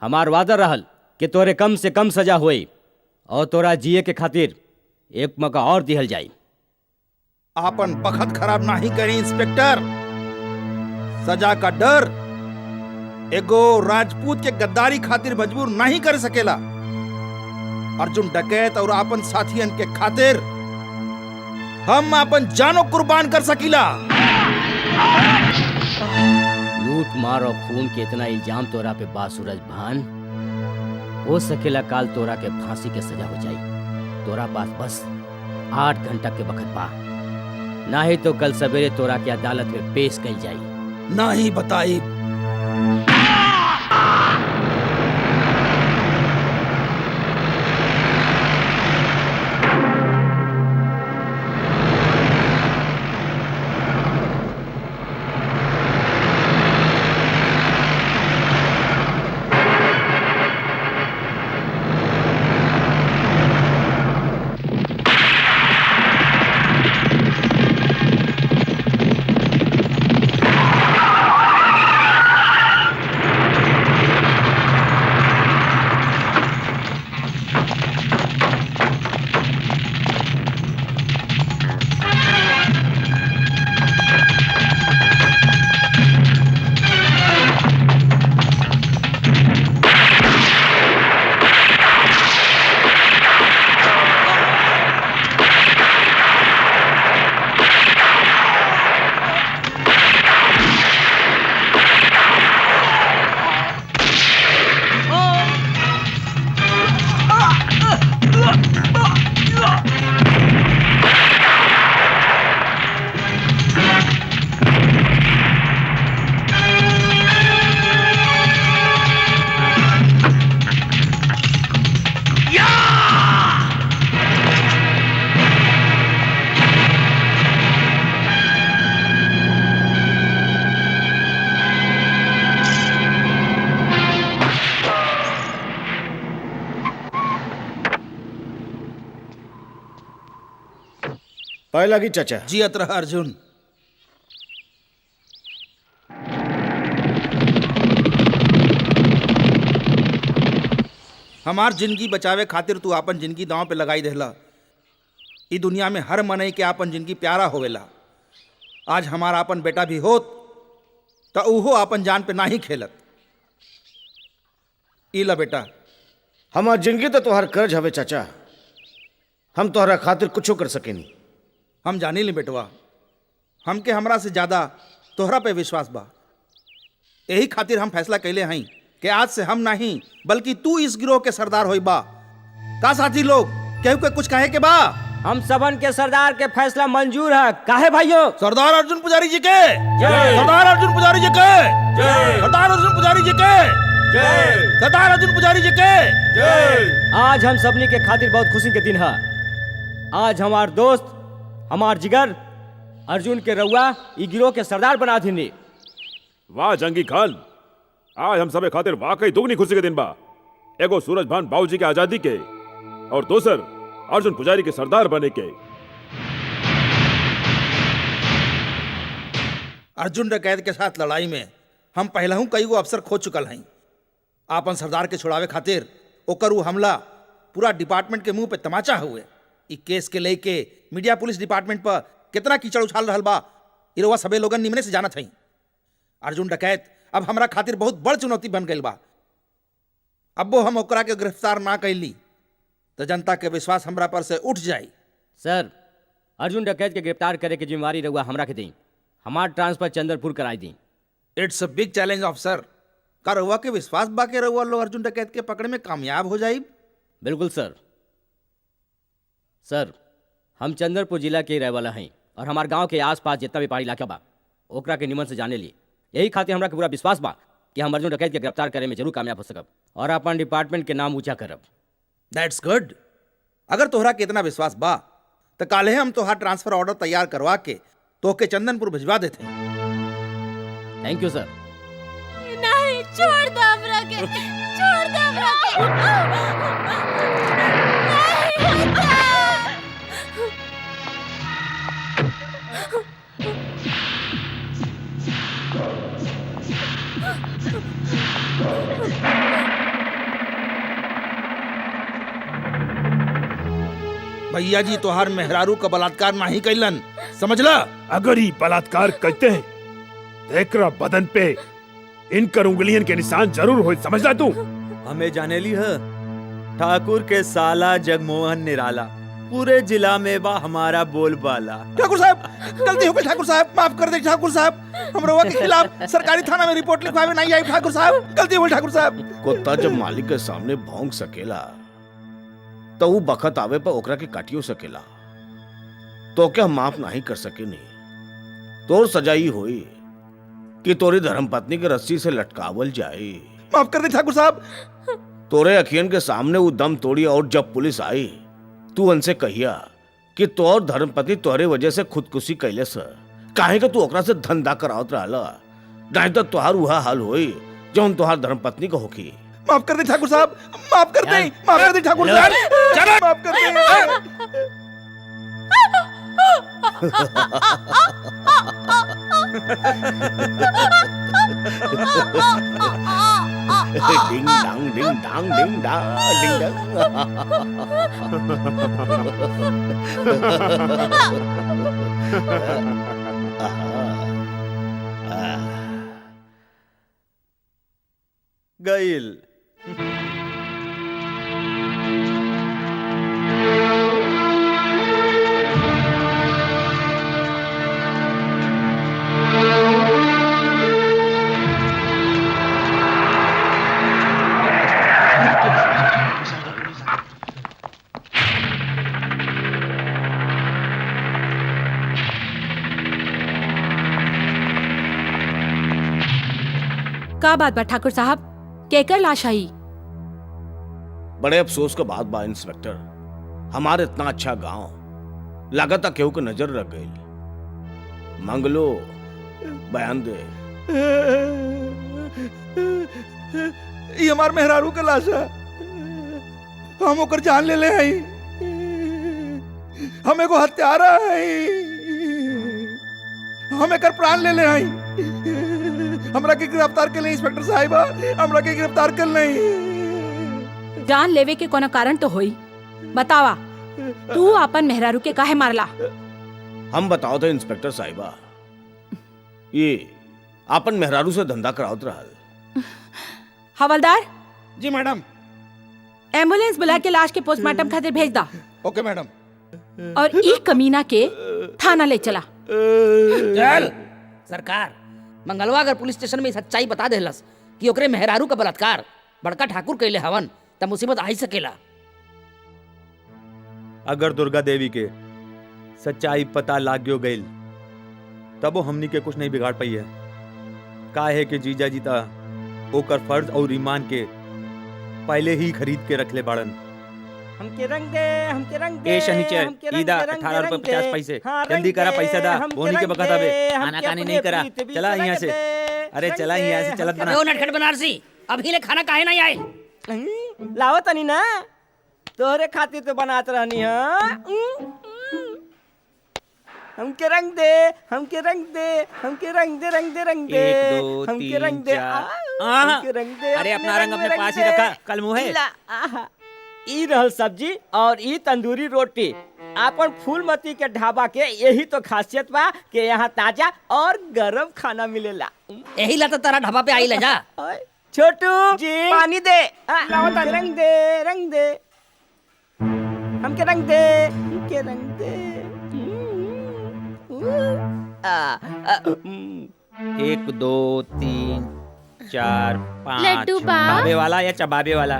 हमार वादा रहल कि तोरे कम से कम सजा होई और तोरा जिए के खातिर एक मौका और दिहल जाई। आपन बखत खराब नहीं करी इंस्पेक्टर। सजा का डर एगो राजपूत के गद्दारी खातिर मजबूर नहीं कर सकेला। अर्जुन डकैत और आपन साथियन के खातिर हम आपन जानो कुर्बान कर सकीला। लूट मार और खून के इतना इल्जाम तोरा पे बा सूरज भान, हो सकेला काल तोरा के फांसी के सजा हो जाई। तोरा पास बस 8 घंटा के वक्त बा, नहीं तो कल सवेरे तोरा के अदालत में पेश कई जाई। नहीं बताई। पाए लगी चाचा। जियत रह अर्जुन। हमार जिंदगी बचावे खातिर तू आपन जिंदगी दांव पे लगाई देला। ई दुनिया में हर मनई के आपन जिंदगी प्यारा होवेला। आज हमारा आपन बेटा भी होत तो उहो आपन जान पे नहीं खेलत। इला बेटा, हमार जिंदगी तो तोहर कर्ज हवे चाचा, हम तोहरा खातिर कुछो कर सकेनी। हम जानी ली बेटवा, हमके हमरा से ज्यादा तोहरा पे विश्वास बा। यही खातिर हम फैसला कैले हई कि आज से हम नहीं बल्कि तू इस गिरोह के सरदार होई बा। का साथी लोग, केहू के कुछ कहे के बा? हम सबन के सरदार के फैसला मंजूर है। काहे भाइयों? सरदार अर्जुन पुजारी जी के जय। सरदार अर्जुन पुजारी जी के जय। सरदार अर्जुन पुजारी जी के जय। सरदार अर्जुन पुजारी जी के जय। आज हम सबनी के खातिर बहुत खुशी के दिन है। आज हमार दोस्त, हमार जिगर अर्जुन के रउआ ई गिरोह के सरदार बना दीनी। वाह जंगी खान, आज हम सबे खातिर वाकई दुगनी खुशी के दिन बा। एगो सूरज भान बाबूजी के आजादी के और दूसर अर्जुन पुजारी के सरदार बने के। अर्जुन डकैत के साथ लड़ाई में हम पहले हूं कई गो अफसर खो चुकल हई। आपन सरदार के छुड़ावे खातिर ओकर उ हमला पूरा डिपार्टमेंट के मुंह पे तमाचा हुए। ई केस के लेके मीडिया पुलिस डिपार्टमेंट पर कितना कीचड़ उछाल रहल बा, ई रउआ सबे लोगन निमने से जानत हई। अर्जुन डकैत अब हमरा खातिर बहुत बड़ चुनौती बन गई बा। अब्बो हम ओकरा के गिरफ्तार ना कैली तो जनता के विश्वास हमरा पर से उठ जाई। सर, अर्जुन डकैत के गिरफ्तार करे के जिम्मेवारी रउआ हमरा के दी। हमार ट्रांसफर चंद्रपुर कराई दी। It's a big challenge officer. का रउआ के विश्वास बा के रउआ लोग अर्जुन डकैत के पकड़े में कामयाब हो जाई? बिल्कुल सर। सर, हम चंद्रपुर जिला के रहे वाला हैं और हमारे गांव के आसपास जितना भी पहाड़ी इलाका बा ओकरा के निमन से जाने लिए। यही खातिर हमरा के पूरा विश्वास बा कि हम अर्जुन डकैत के गिरफ्तार करे में जरूर कामयाब हो सकब और अपन डिपार्टमेंट के नाम ऊंचा करब। That's good. अगर तोहरा के इतना विश्वास बा तो काले हम तोहार ट्रांसफर ऑर्डर तैयार करवा के तोहके चंदनपुर भिजवा देते। थैंक यू सर। नहीं, छोड़ दो हमरा के, छोड़ दो हमरा के। नहीं, भैया जी तोहार मेहरारू का बलात्कार नहीं कैलन, समझला? अगर ही बलात्कार करते हैं तो एकरा बदन पे इनकर उंगलियन के निशान जरूर हो, समझला तू? हमें जाने ली है ठाकुर के साला जगमोहन निराला, पूरे जिला में बा हमारा बोलबाला। ठाकुर साहब गलती हो गई, ठाकुर साहब माफ कर दे ठाकुर साहब, हम रउआ के खिलाफ सरकारी थाना में रिपोर्ट लिखवावे नहीं आई ठाकुर साहब, गलती हो गई ठाकुर साहब। कुत्ता जब मालिक के सामने भौंक सकेला तो वो बखत आवे पर ओकरा के काटियो सकेला, तो क्या हम माफ नहीं कर सके? नहीं तोर सजाई होई कि तोरी धर्मपत्नी के रस्सी से लटकावल जाए। माफ कर दे ठाकुर साहब। तोरे अखियन के सामने वो दम तोड़ी और जब पुलिस आई तू उनसे कहिया कि तोर धर्मपत्नी तोहरे वजह से खुदकुशी कैले से, काहे कि तू ओकरा से धंधा करावत रहला, नहीं तो तोहार वह हाल होई जौन तोहार धर्मपत्नी को होखी। माफ कर दे ठाकुर साहब, माफ कर दे, माफ कर दे ठाकुर साहब, माफ कर दे। डिंग डांग डिंग डांग डिंग डांग डिंग डांग। गईल का बात बा ठाकुर साहब, केकर लाश आई? बड़े अफसोस के बाद बा इंस्पेक्टर, हमारे इतना अच्छा गांव लगातार केहू के नजर रख गई। मंगलो बयान दे। ये हमार मेहरारू का लाश है, हम ओकर जान ले ले हई, हम एगो हत्यारा हई, हम एकर प्राण ले ले हई। हमरा के गिरफ्तार कर ले इंस्पेक्टर साहिबा, हमरा के गिरफ्तार कर ले। जान लेवे के कोनो कारण तो होई, बतावा तू अपन मेहरारू के काहे मारला? हम बताओ थे इंस्पेक्टर साहिबा, ये आपन मेहरारू से धंधा करावत रहल। हवलदार जी मैडम। एम्बुलेंस बुला के लाश के पोस्टमार्टम खातिर भेज दा, ओके मैडम। और ई कमीना के थाना ले चला। चल सरकार, मंगलवा अगर पुलिस स्टेशन में सच्चाई बता देहलस कि ओकरे मेहरारू का बलात्कार बड़का ठाकुर कैले हवन त मुसीबत आ ही सकेला। अगर दुर्गा देवी के सच्चाई पता लाग्यो गईल तब वो हमनी के कुछ नहीं बिगाड़ पाई है। का है कि जीजा जीता ओकर फर्ज और ईमान के पहले ही खरीद के रख ले बाड़न। हमके रंग दे, हमके रंग दे, ए शनिचर हमके रंग ईदा दे, रंग 18 दे, रुपए रंग दे। 50 पैसे हाँ, जल्दी रंग करा दे, पैसा दा, हमके बोनी के रंग बकत दे, हवे हमके आनाकानी अपने नहीं करा। प्रीत भी चला रंग यहाँ से, दे, अरे रंग चला दे, यहाँ से, चलत हमके बना। ओ नटखट बनारसी, अभी ले खाना काहे नहीं आए? लाओ तनी ना, तोहरे खातिर तो बनात रहनी है। हमके रंग दे, हमके रंग दे, हमके रंग दे, रंग दे, रंग दे, 1 2 हमके 3 रंग दे, 4। हमके रंग दे, अरे अपने अपना रंग अपने पास ही दे। रखा, कल मुँह है। ला, आहा। ई रहल सब्जी और ई तंदूरी रोटी। आपन फूलमती के ढाबा के यही तो खासियत बा कि यहाँ ताजा और गरम खाना मिलेला। यही ला तो तारा ढाबा पे आई ले जा। ओए, छोटू जी पानी दे। हमके रंग दे, रंग दे, हमके रंग दे, हमके रंग दे। 1 2 3 4 5। लड्डू बा। भावे वाला या चबाबे वाला?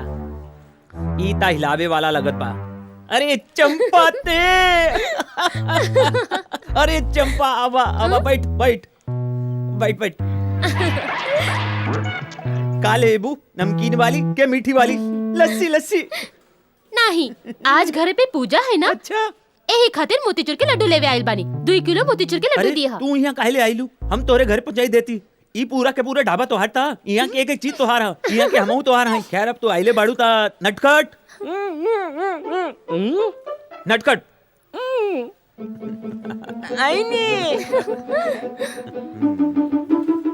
ई ता हिलावे वाला लगत बा। अरे चंपा ते अरे चंपा आवा आवा, बैठ बैठ बैठ बैठ। काले एबू नमकीन वाली के मीठी वाली? लस्सी लस्सी। नहीं, आज घर पे पूजा है ना, अच्छा यही खातिर मोतीचूर के लड्डू लेवे आइल बानी। 2 किलो मोतीचूर के लड्डू अरे दिया। तू यहाँ काहे ले आइलू? हम तोरे घर पहुंचाई देती। ई पूरा के पूरा ढाबा तोहार था, यहाँ के एक एक चीज तोहार है, यहाँ के हमहू तोहार हैं। खैर अब तो आइले बाड़ू ता नटखट नटखट।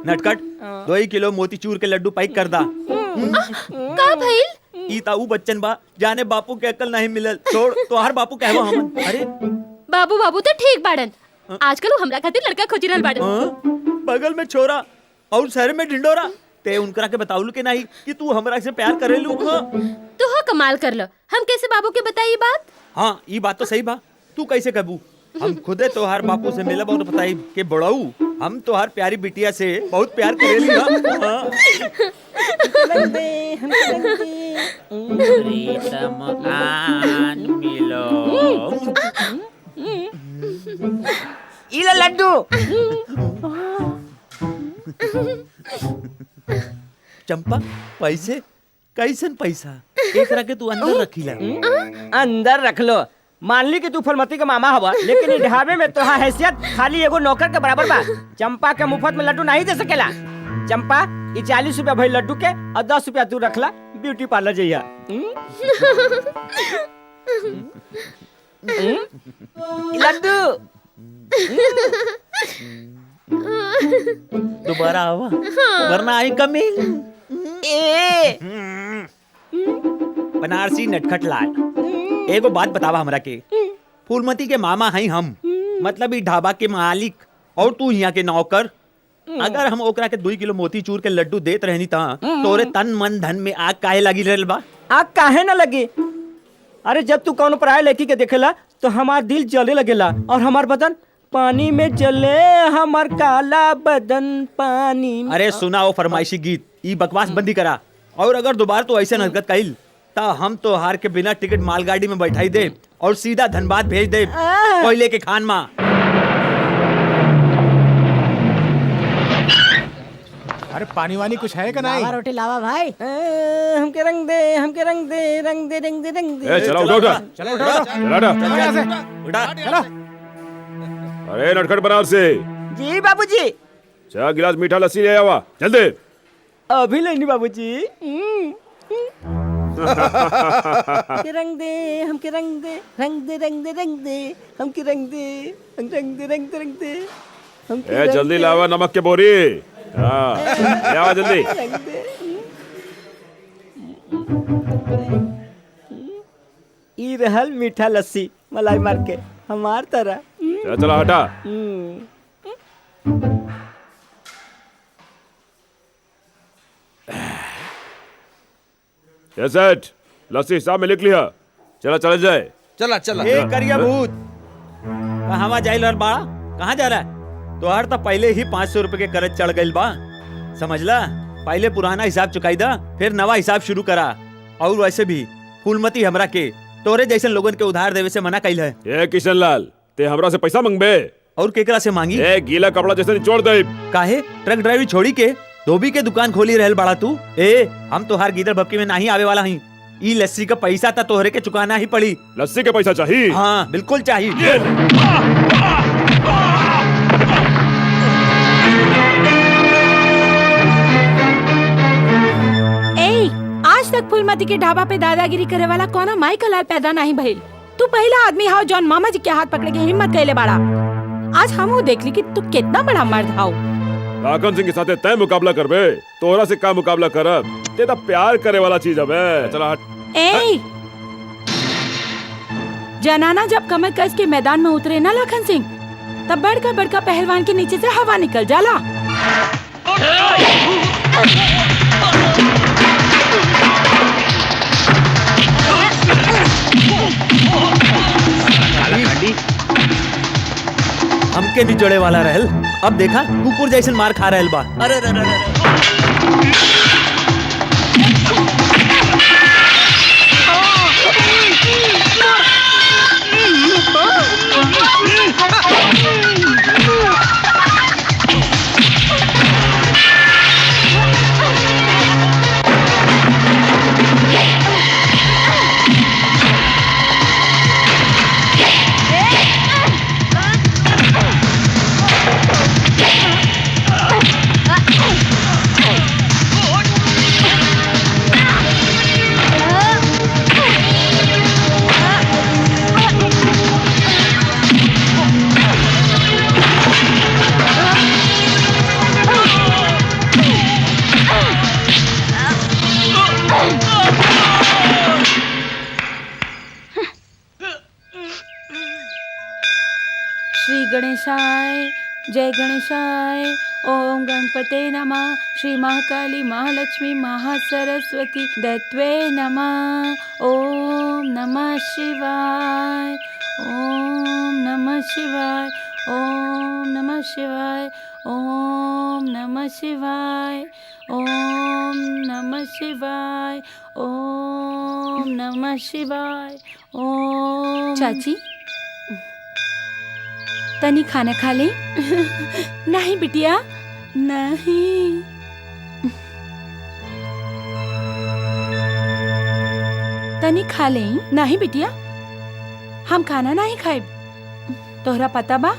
नटखट 2 किलो मोतीचूर के लड्डू पैक कर दा। का भइल? ई ताऊ बच्चन बा जाने बापू के अकल नहीं मिलल छोड़ तो हर बापू कहवा हमन। अरे बाबू बाबू तो ठीक बाड़न, आजकल वो हमरा खातिर लड़का खोज रहल बाड़न। बगल में छोरा और शहर में ढिंडोरा, ते उनकरा के बताउल के नहीं कि तू हमरा से प्यार करेलू। तू हो कमाल कर लो, हम कैसे बाबू के बताई बात? हाँ ये बात तो सही बा, तू कैसे कबू? हम खुदे तोहार बापू से मिलब और बताई के बड़ाऊ हम तोहार प्यारी बिटिया से बहुत प्यार करेली। हाँ। इला लड्डू। चंपा पैसे कैसन पैसा एकरा के तू अंदर रखीला? अंदर रख लो, मान ली कि तू फुलमती के मामा हवा, लेकिन इस ढाबे में तो हैसियत खाली एगो नौकर के बराबर बा। चंपा के मुफ्त में लड्डू नहीं दे सकेला। चंपा ये 40 रुपया भई लड्डू के और 10 रुपया तू रखला, ब्यूटी पार्लर जइया। लड्डू दोबारा आवा वरना आई कमी। ए बनारसी नटखट लाल, एगो बात बतावा हमरा के, फूलमती के मामा हई हम, मतलब ई ढाबा के मालिक और तू यहाँ के नौकर। अगर हम ओकरा के 2 किलो मोती चूर के लड्डू देत रहनी ता तोरे तन मन धन में आग काहे लगी रहल बा? आग काहे न लगे? अरे जब तू कौन पराये लड़की के देखेला तो हमार दिल जले लगेला और हमार बदन पानी में जले, हमार काला बदन पानी में। अरे सुना वो फरमाइशी गीत, ई बकवास बंदी करा। और अगर दोबारा तो ऐसे हरकत कइल ता हम तो हार के बिना टिकट मालगाड़ी में बैठाई दे और सीधा धनबाद भेज दे कोयले के खान माँ। अरे पानी वानी कुछ है का नहीं? रोटी लावा भाई। हमके रंग दे, हमके रंग दे, रंग दे, रंग दे, रंग दे। ए चलो उठो उठो, चलो उठो चलो यहाँ से उठा चलो। अरे नटखट बनारसी, जी बाबूजी। 4 गिलास मीठा लस्सी ले आवा जल्दी। अभी लेनी बाबूजी। हमके रंग दे, हमके रंग दे, रंग दे, रंग दे, रंग दे, हमके रंग दे, रंग दे, रंग दे, रंग दे, हमके ए रंग जल्दी दे, लावा नमक के बोरी। हाँ ले आवा जल्दी। रंग दे। ई रहल मीठा लस्सी मलाई मार के हमार तरह। चला चला हटा। सेठ लस्सी हिसाब में लिख लिया, चला चला जाए। चला चला। ए करिया भूत कहाँ जाए लड़ बा? कहाँ जा रहा है? तोहार तो पहले ही 500 रुपए के कर्ज चढ़ गइल बा, समझला? पहले पुराना हिसाब चुकाई दा, फिर नवा हिसाब शुरू करा। और वैसे भी फूलमती हमरा के तोरे जैसे लोगन के उधार देवे से मना कइल है। ए किशन लाल, ते हमरा से पैसा मंगबे? और केकरा से मांगी? ए गीला कपड़ा जैसे निचोड़ दे। काहे ट्रक ड्राइवरी छोड़ी के धोबी के दुकान खोली रहल बड़ा तू? ए हम तोहार गीदड़ भपकी में नहीं आवे वाला हई। ई लस्सी का पैसा ता तोहरे के चुकाना ही पड़ी। लस्सी के पैसा चाहिए? हाँ बिल्कुल चाहिए। आज तक फूलमती के ढाबा पे दादागिरी करे वाला कोना माइकल लाल पैदा नहीं भइल। तू पहला आदमी हाउ जॉन मामा जी के हाथ पकड़े के हिम्मत कैले बाड़ा। आज हमहू देख ली कि तू कितना बड़ा मर्द हाउ। लाखन सिंह के साथे तय मुकाबला करबे, तोहरा से का मुकाबला करब? ते तो प्यार करे वाला चीज हबे। चला हट। ए जनाना जब कमर कस के मैदान में उतरे ना लखन सिंह, तब बड़का बड़का पहलवान के नीचे से हवा निकल जाला। हमके निचोड़े वाला रहल, अब देखा कुकुर जैसन मार खा रहल बा। अरे रे रे रे। गणेशाय जय गणेशाय। ओम गणपते नमः। श्री महाकाली महालक्ष्मी महासरस्वती दैत्वे नमः। ओम नमः शिवाय। ओम नमः शिवाय। ओम नमः शिवाय। ओम नमः शिवाय। ओम नमः शिवाय। ओम नमः शिवाय। ओम। चाची तनी खाना खा ले। नहीं बिटिया नहीं। तनी खा ले। नहीं बिटिया हम खाना नहीं खाए। तोहरा पता बा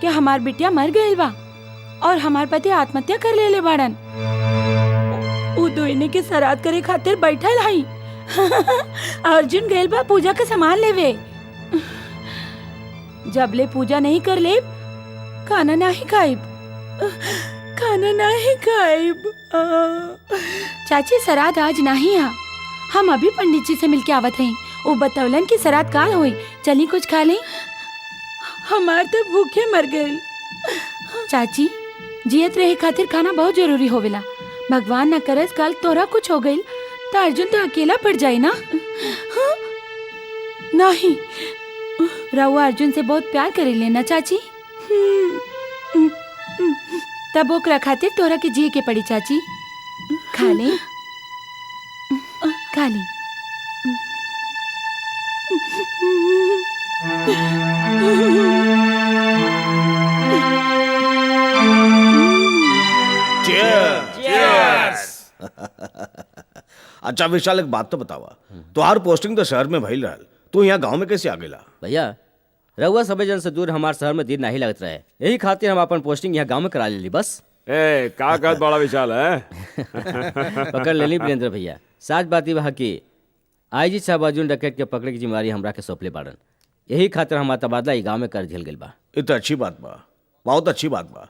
कि हमार बिटिया मर गइल बा और हमार पति आत्महत्या कर लेले बाड़न। उ दोइने के श्राद्ध करे खातिर बैठल हई। अर्जुन गइल बा पूजा के सामान लेवे। जब ले पूजा नहीं कर ले खाना नहीं खाइब। खाना नहीं खाइब। चाची श्राद्ध आज नहीं है। हम अभी पंडित जी से मिलके आवत हई। वो बतौलन की श्राद्ध काल हुई। चली कुछ खा ले। हमार तो भूखे मर गए। चाची जियत रहे खातिर खाना बहुत जरूरी होवेला। भगवान न करस कल तोरा कुछ हो गई तो अर्जुन तो अकेला पड़ जाए ना। नहीं रहुआ अर्जुन से बहुत प्यार करे लेना चाची। तब ओकरा खातिर तोरा के जिए के पड़ी चाची। खा ले खा ले। अच्छा विशाल एक बात तो बतावा, तुहार पोस्टिंग तो शहर में भइल रहल, तू यहाँ गांव में कैसे आ गेला? भैया रउआ सबे जन से दूर हमारे शहर में दिन नहीं लगत रहे, यही खातिर हम अपन पोस्टिंग यहाँ गांव में करा लेली बस। ए का कहत बड़ा विशाल है? पकड़ लेली वीरेंद्र भैया। साच बात ई बा कि आईजी साहब अर्जुन डकैत के पकड़े की जिम्मेवारी हमरा के सौंपले बाड़न, यही खातिर हमारा तबादला ई गांव में कर झेल गेल बा। ये तो अच्छी बात बा, बहुत अच्छी बात बा,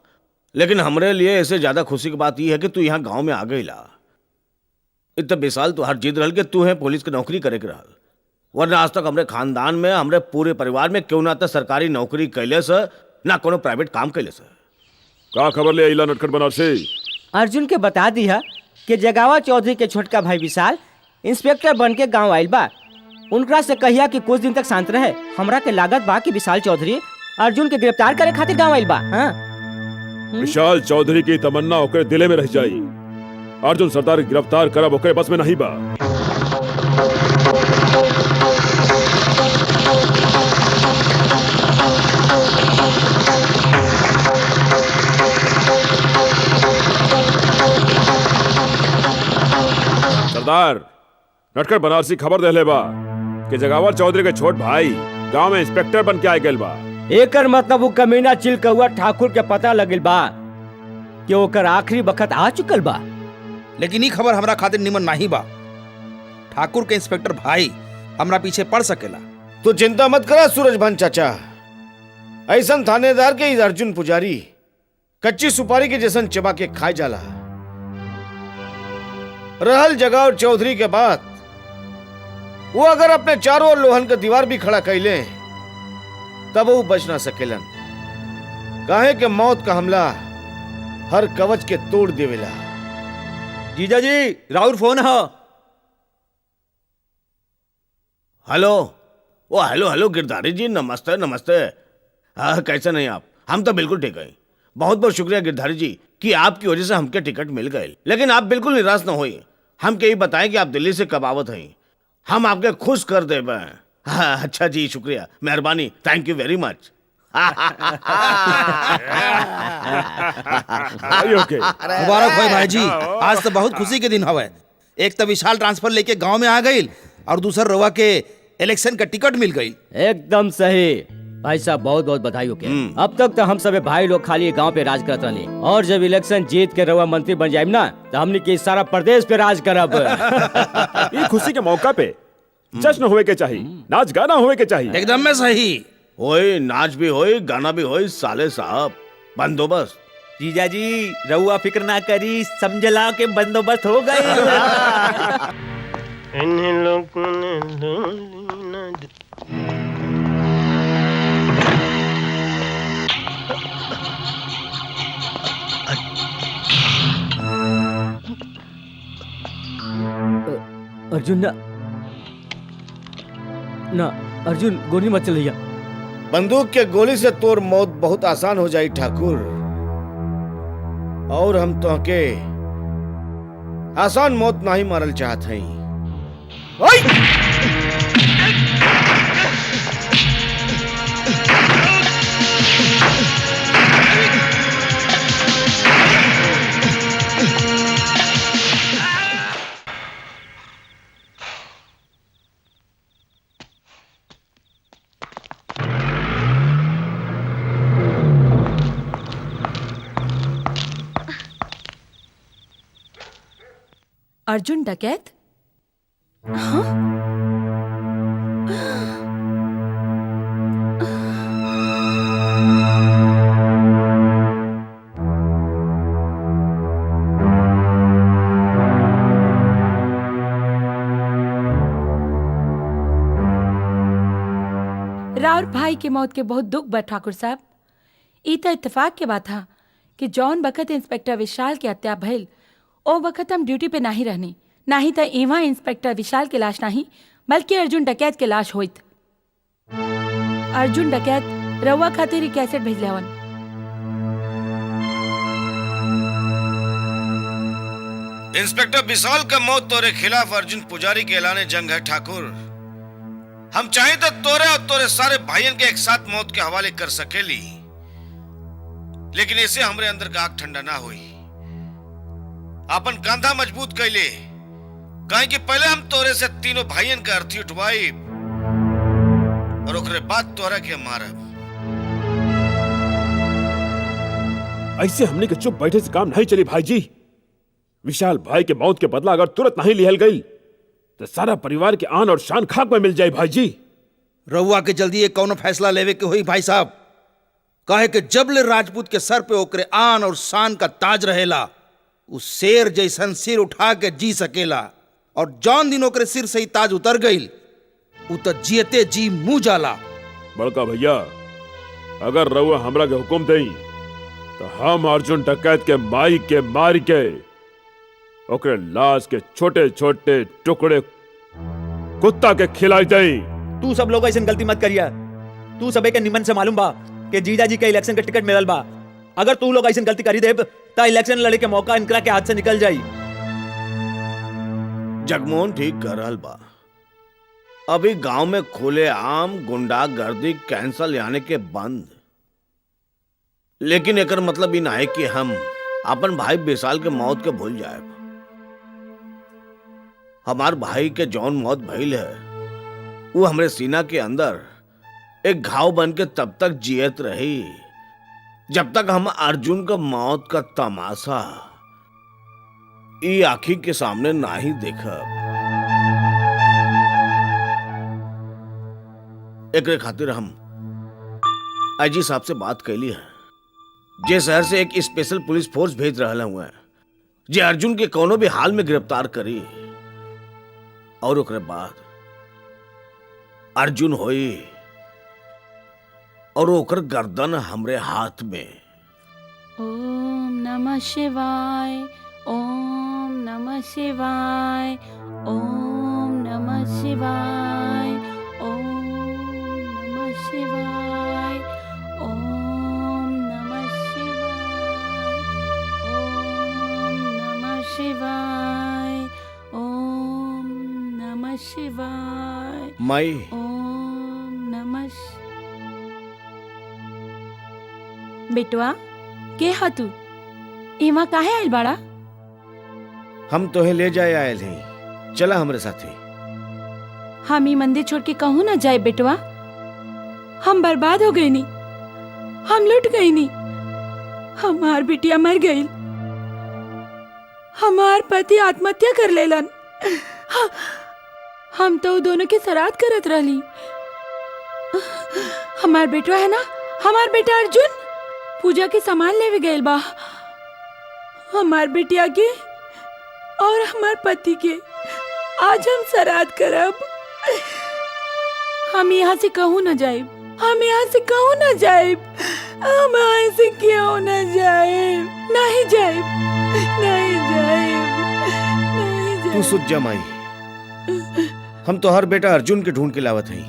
लेकिन हमरे लिए इससे ज्यादा खुशी की बात यह है कि तू यहाँ गांव में आ गईला। इतना बेसाल तुहार जिद रहल कि तू है पुलिस की नौकरी करे के रहल, वरना आज तक हमरे खानदान में हमरे पूरे परिवार में क्यों ना तो सरकारी नौकरी कैले से ना कोनो प्राइवेट काम कैले से। का खबर ले आइला नटखट बनारसी? अर्जुन के बता दिया कि जगावा चौधरी के छोटका भाई विशाल इंस्पेक्टर बन के गाँव आयल बा। उनकरा से कहिया कि कुछ दिन तक शांत रहे। हमरा के लागत बा कि विशाल चौधरी अर्जुन के गिरफ्तार करे खातिर गाँव आयल बा। हाँ? विशाल चौधरी की तमन्ना ओकरे दिले में रह जाई। अर्जुन सरदार गिरफ्तार करब ओकरे बस में नहीं बा। सरदार नटखट बनारसी खबर देले बा कि जगावर चौधरी के छोट भाई गांव में इंस्पेक्टर बन के आए गेल बा। एकर मतलब वो कमीना चिलकौआ ठाकुर के पता लगल बा कि ओकर आखिरी वक्त आ चुकल बा। लेकिन ये खबर हमरा खातिर निमन नहीं बा। ठाकुर के इंस्पेक्टर भाई हमरा पीछे पड़ सकेला। तो चिंता मत करा सूरजभान चाचा, ऐसन थानेदार के अर्जुन पुजारी कच्ची सुपारी के जैसन चबा के खाए जाला। रहल जगावर चौधरी के बाद वो अगर अपने चारों ओर लोहन का दीवार भी खड़ा कैले तब वो बच ना सकेलन, काहे के मौत का हमला हर कवच के तोड़ देवेला। जीजा जी राउर फोन है। हेलो, ओ हेलो हेलो गिरधारी जी, नमस्ते नमस्ते। हाँ कैसे नहीं आप? हम तो बिल्कुल ठीक है। बहुत बहुत शुक्रिया गिरधारी जी कि आपकी वजह से हमके टिकट मिल गए। लेकिन आप बिल्कुल निराश न होइए, हमके ये बताएं कि आप दिल्ली से कब आवत हैं, हम आपके खुश कर देबे। हाँ अच्छा जी, शुक्रिया, मेहरबानी, थैंक यू वेरी मच। मुबारक हो भाई जी, आज तो बहुत खुशी के दिन हवे। एक तो विशाल ट्रांसफर लेके गांव में आ गई और दूसर रवा के इलेक्शन का टिकट मिल गई। एकदम सही भाई साहब, बहुत बहुत बधाई हो के। अब तक तो हम सब भाई लोग खाली गांव पे राज करत रहे, और जब इलेक्शन जीत के रवा मंत्री बन जाए ना तो हमने के सारा प्रदेश पे राज करब। ये खुशी के मौका पे जश्न होए के चाहिए, नाच गाना होए के चाहिए। एकदम में सही। होए नाच भी होए, गाना भी होए, साले साहब बंदोबस्त। जीजा जी रहुआ फिक्र ना करी, समझला के बंदोबस्त हो गए। अर्जुन ना ना अर्जुन गोली मत चलैया। बंदूक के गोली से तोर मौत बहुत आसान हो जाई ठाकुर, और हम तो के आसान मौत नहीं मारल चाहत हई। अर्जुन डकैत? हाँ? राउर भाई के मौत के बहुत दुख बा ठाकुर साहब। ई त इत्तेफाक के बात था कि जौन बखत इंस्पेक्टर विशाल की हत्या भइल ओ वक्त हम ड्यूटी पे नहीं रहनी, नहीं तो इवा इंस्पेक्टर विशाल की लाश नहीं बल्कि अर्जुन डकैत के लाश होइत। अर्जुन डकैत रउआ खातिर कैसेट भेजले हवन। इंस्पेक्टर विशाल का मौत तोरे खिलाफ अर्जुन पुजारी के ऐलान जंग है ठाकुर। हम चाहे तो तोरे और तोरे सारे भाइयों के एक साथ मौत के हवाले कर सकेली, लेकिन इसे हमरे अंदर का आग ठंडा ना हुई। अपन कंधा मजबूत कैले, कहे कि पहले हम तोरे से तीनों भाइयों का अर्थी उठवाई और ओकरे बाद तोरा के मारब। ऐसे हमने के चुप बैठे से काम नहीं चली भाई जी। विशाल भाई के मौत के बदला अगर तुरंत नहीं लिहल गई तो सारा परिवार के आन और शान खाक में मिल जाए भाई जी। रउआ के जल्दी एक कौनो फैसला लेवे के होई भाई साहब। काहे कि जबले राजपूत के सर पे ओकरे आन और शान का ताज रहेला, उस शेर जैसन सिर उठा के जी सकेला, और जौन दिन ओकरे सिर से ही ताज उतर गईल उ तो जियते जी मुंह जाला। बड़का भैया, अगर रउआ हमरा के हुक्म देई तो हम अर्जुन डकैत के माई के मार के ओकरे लाश के छोटे छोटे टुकड़े कुत्ता के खिलाई देई। तू सब लोग ऐसा गलती मत करिया। तू सबे के निमन से मालूम बा कि जीजा जी के इलेक्शन के टिकट मिलल बा। अगर तू लोग ऐसा गलती करी देब तो इलेक्शन लड़े के मौका इनकरा के हाथ से निकल जाई। जगमोहन ठीक कर रहल बा। अभी गांव में खुले आम गुंडागर्दी कैंसल यानी के बंद, लेकिन एकर मतलब ई ना है कि हम अपन भाई विशाल के मौत के भूल जाए। हमार भाई के जौन मौत भइल है वो हमरे सीना के अंदर एक घाव बन के तब तक जियत रही जब तक हम अर्जुन का मौत का तमाशा ई आँखी के सामने ना ही देखा। एकरे खातिर हम आईजी साहब से बात कैली है, जे शहर से एक स्पेशल पुलिस फोर्स भेज रहा हुआ है, जे अर्जुन के कोनो भी हाल में गिरफ्तार करी, और ओकरे बाद अर्जुन होई और ओकर गर्दन हमरे हाथ में। ओम नमः शिवाय, ओम नमः शिवाय, ओम नमः शिवाय, ओम नमः शिवाय, ओम नमः शिवाय, ओम नमः शिवाय, ओम नमः शिवाय, माई ओम नमः। बेटवा के हा तू इमा काहे आइल बाड़ा? हम तोहे ले जाए आयल हैं, चला हमरे साथे। हम ई मंदिर छोड़ के कहूँ ना जाए बेटवा। हम बर्बाद हो गई नी, हम लुट गई नी, हमार बिटिया मर गई, हमार पति आत्महत्या कर लेलन, हम तो दोनों के श्राद्ध करत रहली। हमार बेटवा है ना, हमार बेटा अर्जुन पूजा के सामान लेवे गइल बा। हमार बिटिया के और हमार पति के आज हम श्राद्ध करब। हम यहाँ से कहूँ न जाए, हम यहाँ से कहूँ न जाए, हम यहाँ से क्यों न जाए? नहीं जाए, नहीं जाए, नहीं जाए। तू सुत जा माई, हम तो हर बेटा अर्जुन के ढूंढ के लावत हई।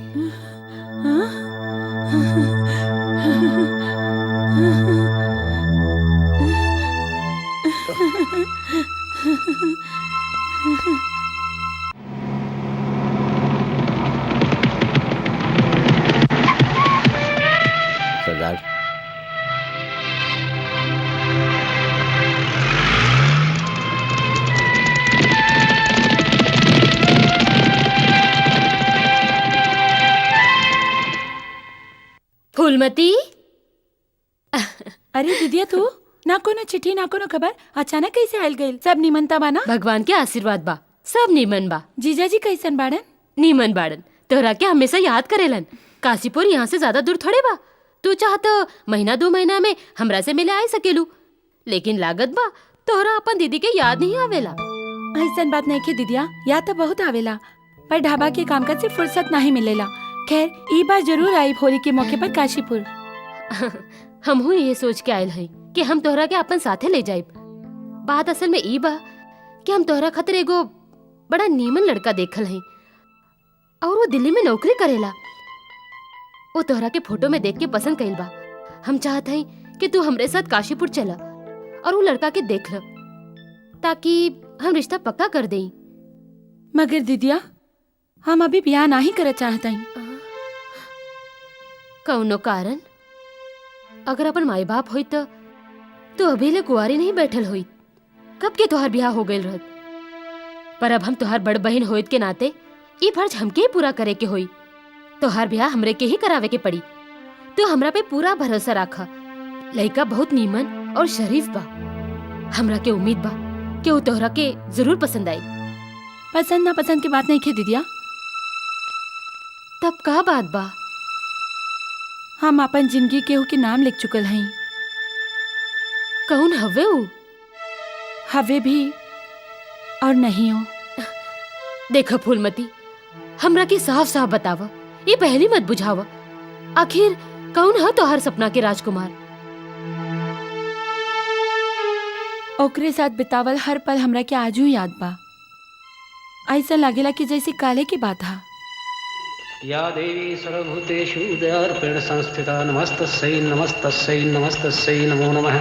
सरदार, फूलमती, अरे दीदिया तू ना कोनो चिट्ठी ना कोनो खबर, अचानक कैसे आयल गइल? सब निमनता बा ना? भगवान के आशीर्वाद बा, सब नीमन बा। जीजाजी कैसन बाड़न? नीमन बाड़न, तोहरा के हमेशा याद करेलन। काशीपुर यहाँ से ज्यादा दूर थोड़े बा। तू चाह तो महीना 2 महीना में हमरा से मिले आ सकेलू, लेकिन लागत बा तोहरा अपन दीदी के याद नहीं आवेला। ऐसन बात नहीं के दीदिया, याद तो बहुत आवेला, पर ढाबा के कामकाज से फुर्सत नहीं मिलेला। खैर ई बार जरूर आई होली के मौके पर काशीपुर। हमहू ये सोच के आयल हई कि हम तोहरा के अपन साथे ले जाइब। बात असल में ई बा कि हम तोहरा खातिर एगो बड़ा नीमन लड़का देखल हई और वो दिल्ली में नौकरी करेला। वो तोहरा के फोटो में देख के पसंद कइल बा। हम चाहत हई कि तू हमरे साथ काशीपुर चला और वो लड़का के देख ल, ताकि हम रिश्ता पक्का कर देई। मगर दीदिया हम अभी ब्याह नहीं करना चाहता हई। कौनो कारण? अगर अपन माई बाप होई तो अभी ले कुंवारी नहीं बैठल होई, कब के तोहार ब्याह हो गइल रहत। पर अब हम तोहार बड़ बहन होइत के नाते ई फर्ज हमके ही पूरा करे के होई। तोहार ब्याह हमरे के ही करावे के पड़ी। तो हमरा पे पूरा भरोसा रखा। लड़का बहुत नीमन और शरीफ बा। हमरा के उम्मीद बा कि वो तोहरा के जरूर पसंद आई। पसंद ना पसंद की बात नहीं के दीदिया, तब का बात बा? हम अपन जिंदगी केहू के नाम लिख चुकल हई। कौन हवे ऊ? हवे भी और नहीं हो। देखो फूलमती, हमरा के साफ साफ बतावा, ये पहली मत बुझावा। आखिर कौन है तोहर सपना के राजकुमार? ओकरे साथ बितावल हर पल हमरा के आजू याद बा। ऐसा लागेला कि जैसे काले की बात हा। या देवी सर्वभूतेषु दयार्पेण संस्थिता नमस्तस्यै नमस्तस्यै नमस्तस्यै नमो नमः।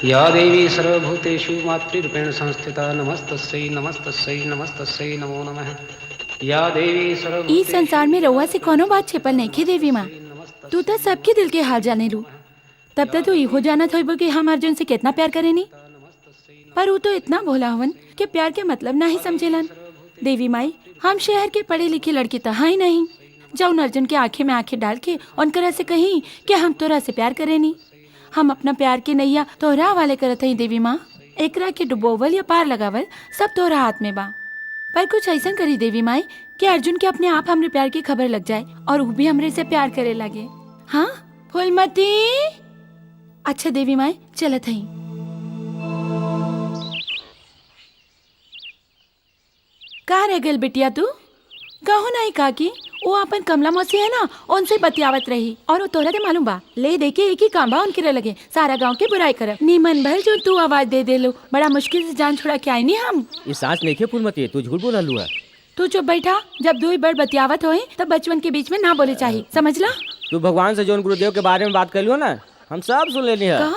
या देवी सर्वभूतेषु मातृरूपेण संस्थिता नमस्तस्यै नमस्तस्यै नमस्तस्यै नमो नमः। या देवी ई संसार में रउआ से कोनो बात छिपल नहीं खे देवी माँ। तू तो सबके दिल के हाल जाने लू। तब तक तो इहो जानत होइबो कि हम अर्जुन से कितना प्यार करेनी। पर वो तो इतना भोला हवन कि प्यार के मतलब नहीं समझेलन। देवी माई, हम शहर के पढ़े लिखे लड़की तो ही नहीं। जौन अर्जुन के आंखें में आंखें डाल के उनकरा से कहीं कि हम तोरा से प्यार करेनी। हम अपना प्यार के नैया तोहरा वाले करत हई देवी माँ। एकरा के डुबोवल या पार लगावल सब तोहरा हाथ में बा। पर कुछ ऐसा करी देवी माई कि अर्जुन के अपने आप हमरे प्यार की खबर लग जाए और वो भी हमरे से प्यार करे लगे। हाँ फूलमती। अच्छा देवी माई चलत हई। कहाँ रह गल बिटिया तू? कहो नहीं काकी, वो अपन कमला मौसी है ना, उनसे बतियावत रही और वो तोरा के मालूम बा ले देखे एक ही काम बा उनके रह लगे सारा गांव के बुराई करब। नीमन भल जो तू आवाज दे दे लो, बड़ा मुश्किल से जान छुड़ा के आई नहीं हम। ये सांस नहीं खे फूलमती, तू झूठ बोला लुआ। तू चुप बैठा। जब दो बड़ बतियावत होए तब बचपन के बीच में ना बोले चाहिए, समझ ला। तू भगवान से जोन गुरुदेव के बारे में बात कर लियो ना, हम सब सुन लेनी है।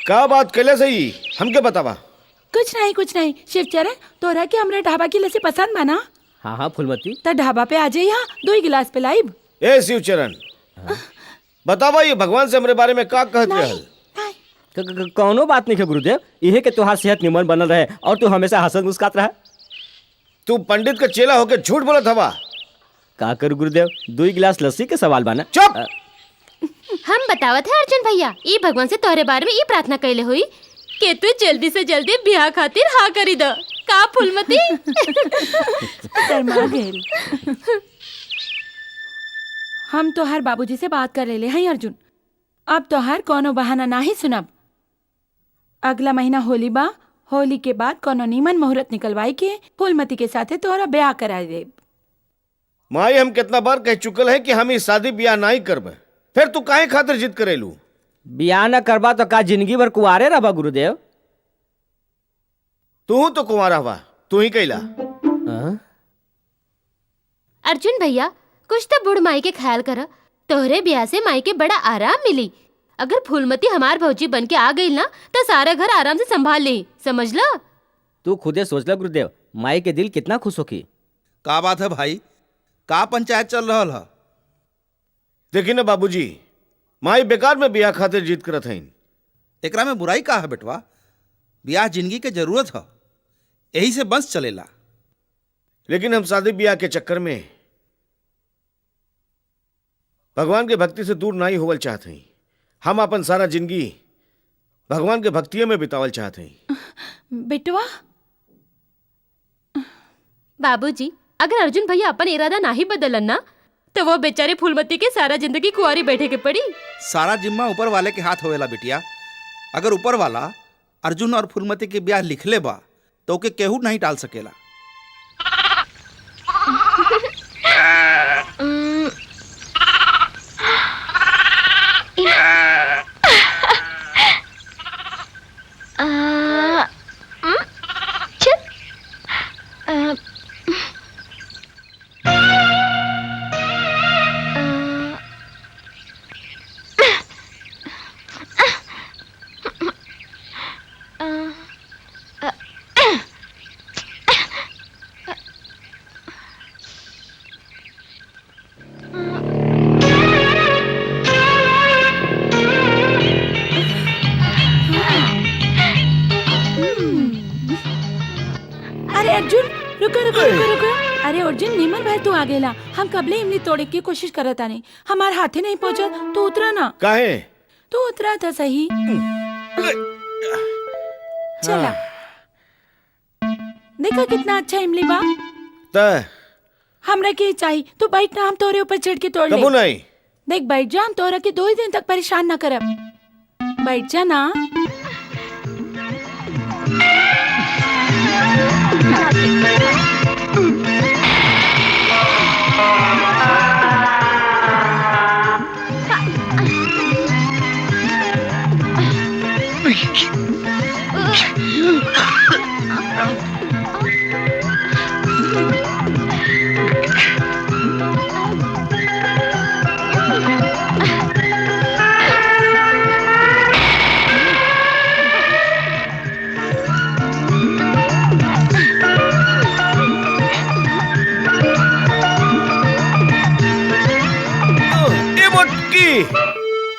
का बात कैले सही हमके बतावा। कुछ नहीं शिवचरण, तोरा के हमरा ढाबा की लस्सी पसंद बना। हाँ हाँ फूलमती, तो ढाबा पे आ जाइए, यहाँ 2 गिलास पिलाइब। ए शिवचरण, बतावा ये भगवान से हमरे बारे में का कहत रहल? कौनो बात नहीं है गुरुदेव, यही के तुहार सेहत निमन बनल रहे और तू हमेशा हंसत मुस्कात रहे। तू पंडित का चेला होके झूठ बोलत हवा। का कर गुरुदेव, 2 गिलास लस्सी के सवाल बाना। चुप। हम बतावत है अर्जुन भैया, ई भगवान से तोहरे बारे में ई प्रार्थना कैले हुई कि तू जल्दी से जल्दी ब्याह खातिर हाँ करी दो। का फूलमती? शर्मा गेल। हम तो हर बाबूजी से बात कर ले हैं अर्जुन। अब तो हर कोनो बहाना ना ही सुनब। अगला महीना होली बा, होली के बाद कोनो नीमन मुहूर्त निकलवाई के फूलमती के साथे तोहरा ब्याह करा दे। माई हम कितना बार कह चुकल है कि हम ई शादी ब्याह नहीं करबे, फिर तू काहे खातिर जिद करेलू? ब्याह न करबा तो का जिंदगी भर कुंवारे रहबा गुरुदेव? तू तो कुंवारा हवा, तू ही कैला। अर्जुन भैया कुछ तो बुढ़ माई के ख्याल कर। तोहरे ब्याह से माई के बड़ा आराम मिली। अगर फूलमती हमार भौजी बन के आ गई ना तो सारा घर आराम से संभाल ली, समझ ला। तू खुदे सोच ला गुरुदेव, माई के दिल कितना खुश होगी। का बात है भाई, का पंचायत चल रहा है? देखी ना बाबूजी, माई बेकार में बियाह खातिर जीत करत हईन। एकरा में बुराई का है बेटवा? ब्याह जिंदगी के जरूरत है, यही से बंस चलेला। लेकिन हम शादी ब्याह के चक्कर में भगवान के भक्ति से दूर नहीं होवल चाहते हैं। हम अपन सारा जिंदगी भगवान के भक्तियों में बितावल चाहते हैं। बेटवा बाबूजी, अगर अर्जुन भैया अपन इरादा नहीं बदलन ना तो वो बेचारे फूलमती के सारा जिंदगी कुंवारी बैठे के पड़ी। सारा जिम्मा ऊपर वाले के हाथ होवेला बिटिया। अगर ऊपर वाला अर्जुन और फूलमती के ब्याह लिख ले बा तो ओके केहू नहीं टाल सकेला। अरे अर्जुन, निमन भाई तू आ गेला। हम कबले इमली तोड़े की कोशिश करत आने, हमार हाथे नहीं पहुंचल। तू उतरा ना। काहे? तू उतरा था सही। चला देखा कितना अच्छा इमली बा। त हमरा के चाहिए, तू बैठ ना, हम तोरे ऊपर चढ़ के तोड़ ले। कबू नहीं। देख बैठ जा, हम तोरा के 2 ही दिन तक परेशान ना करब। बैठ जा ना।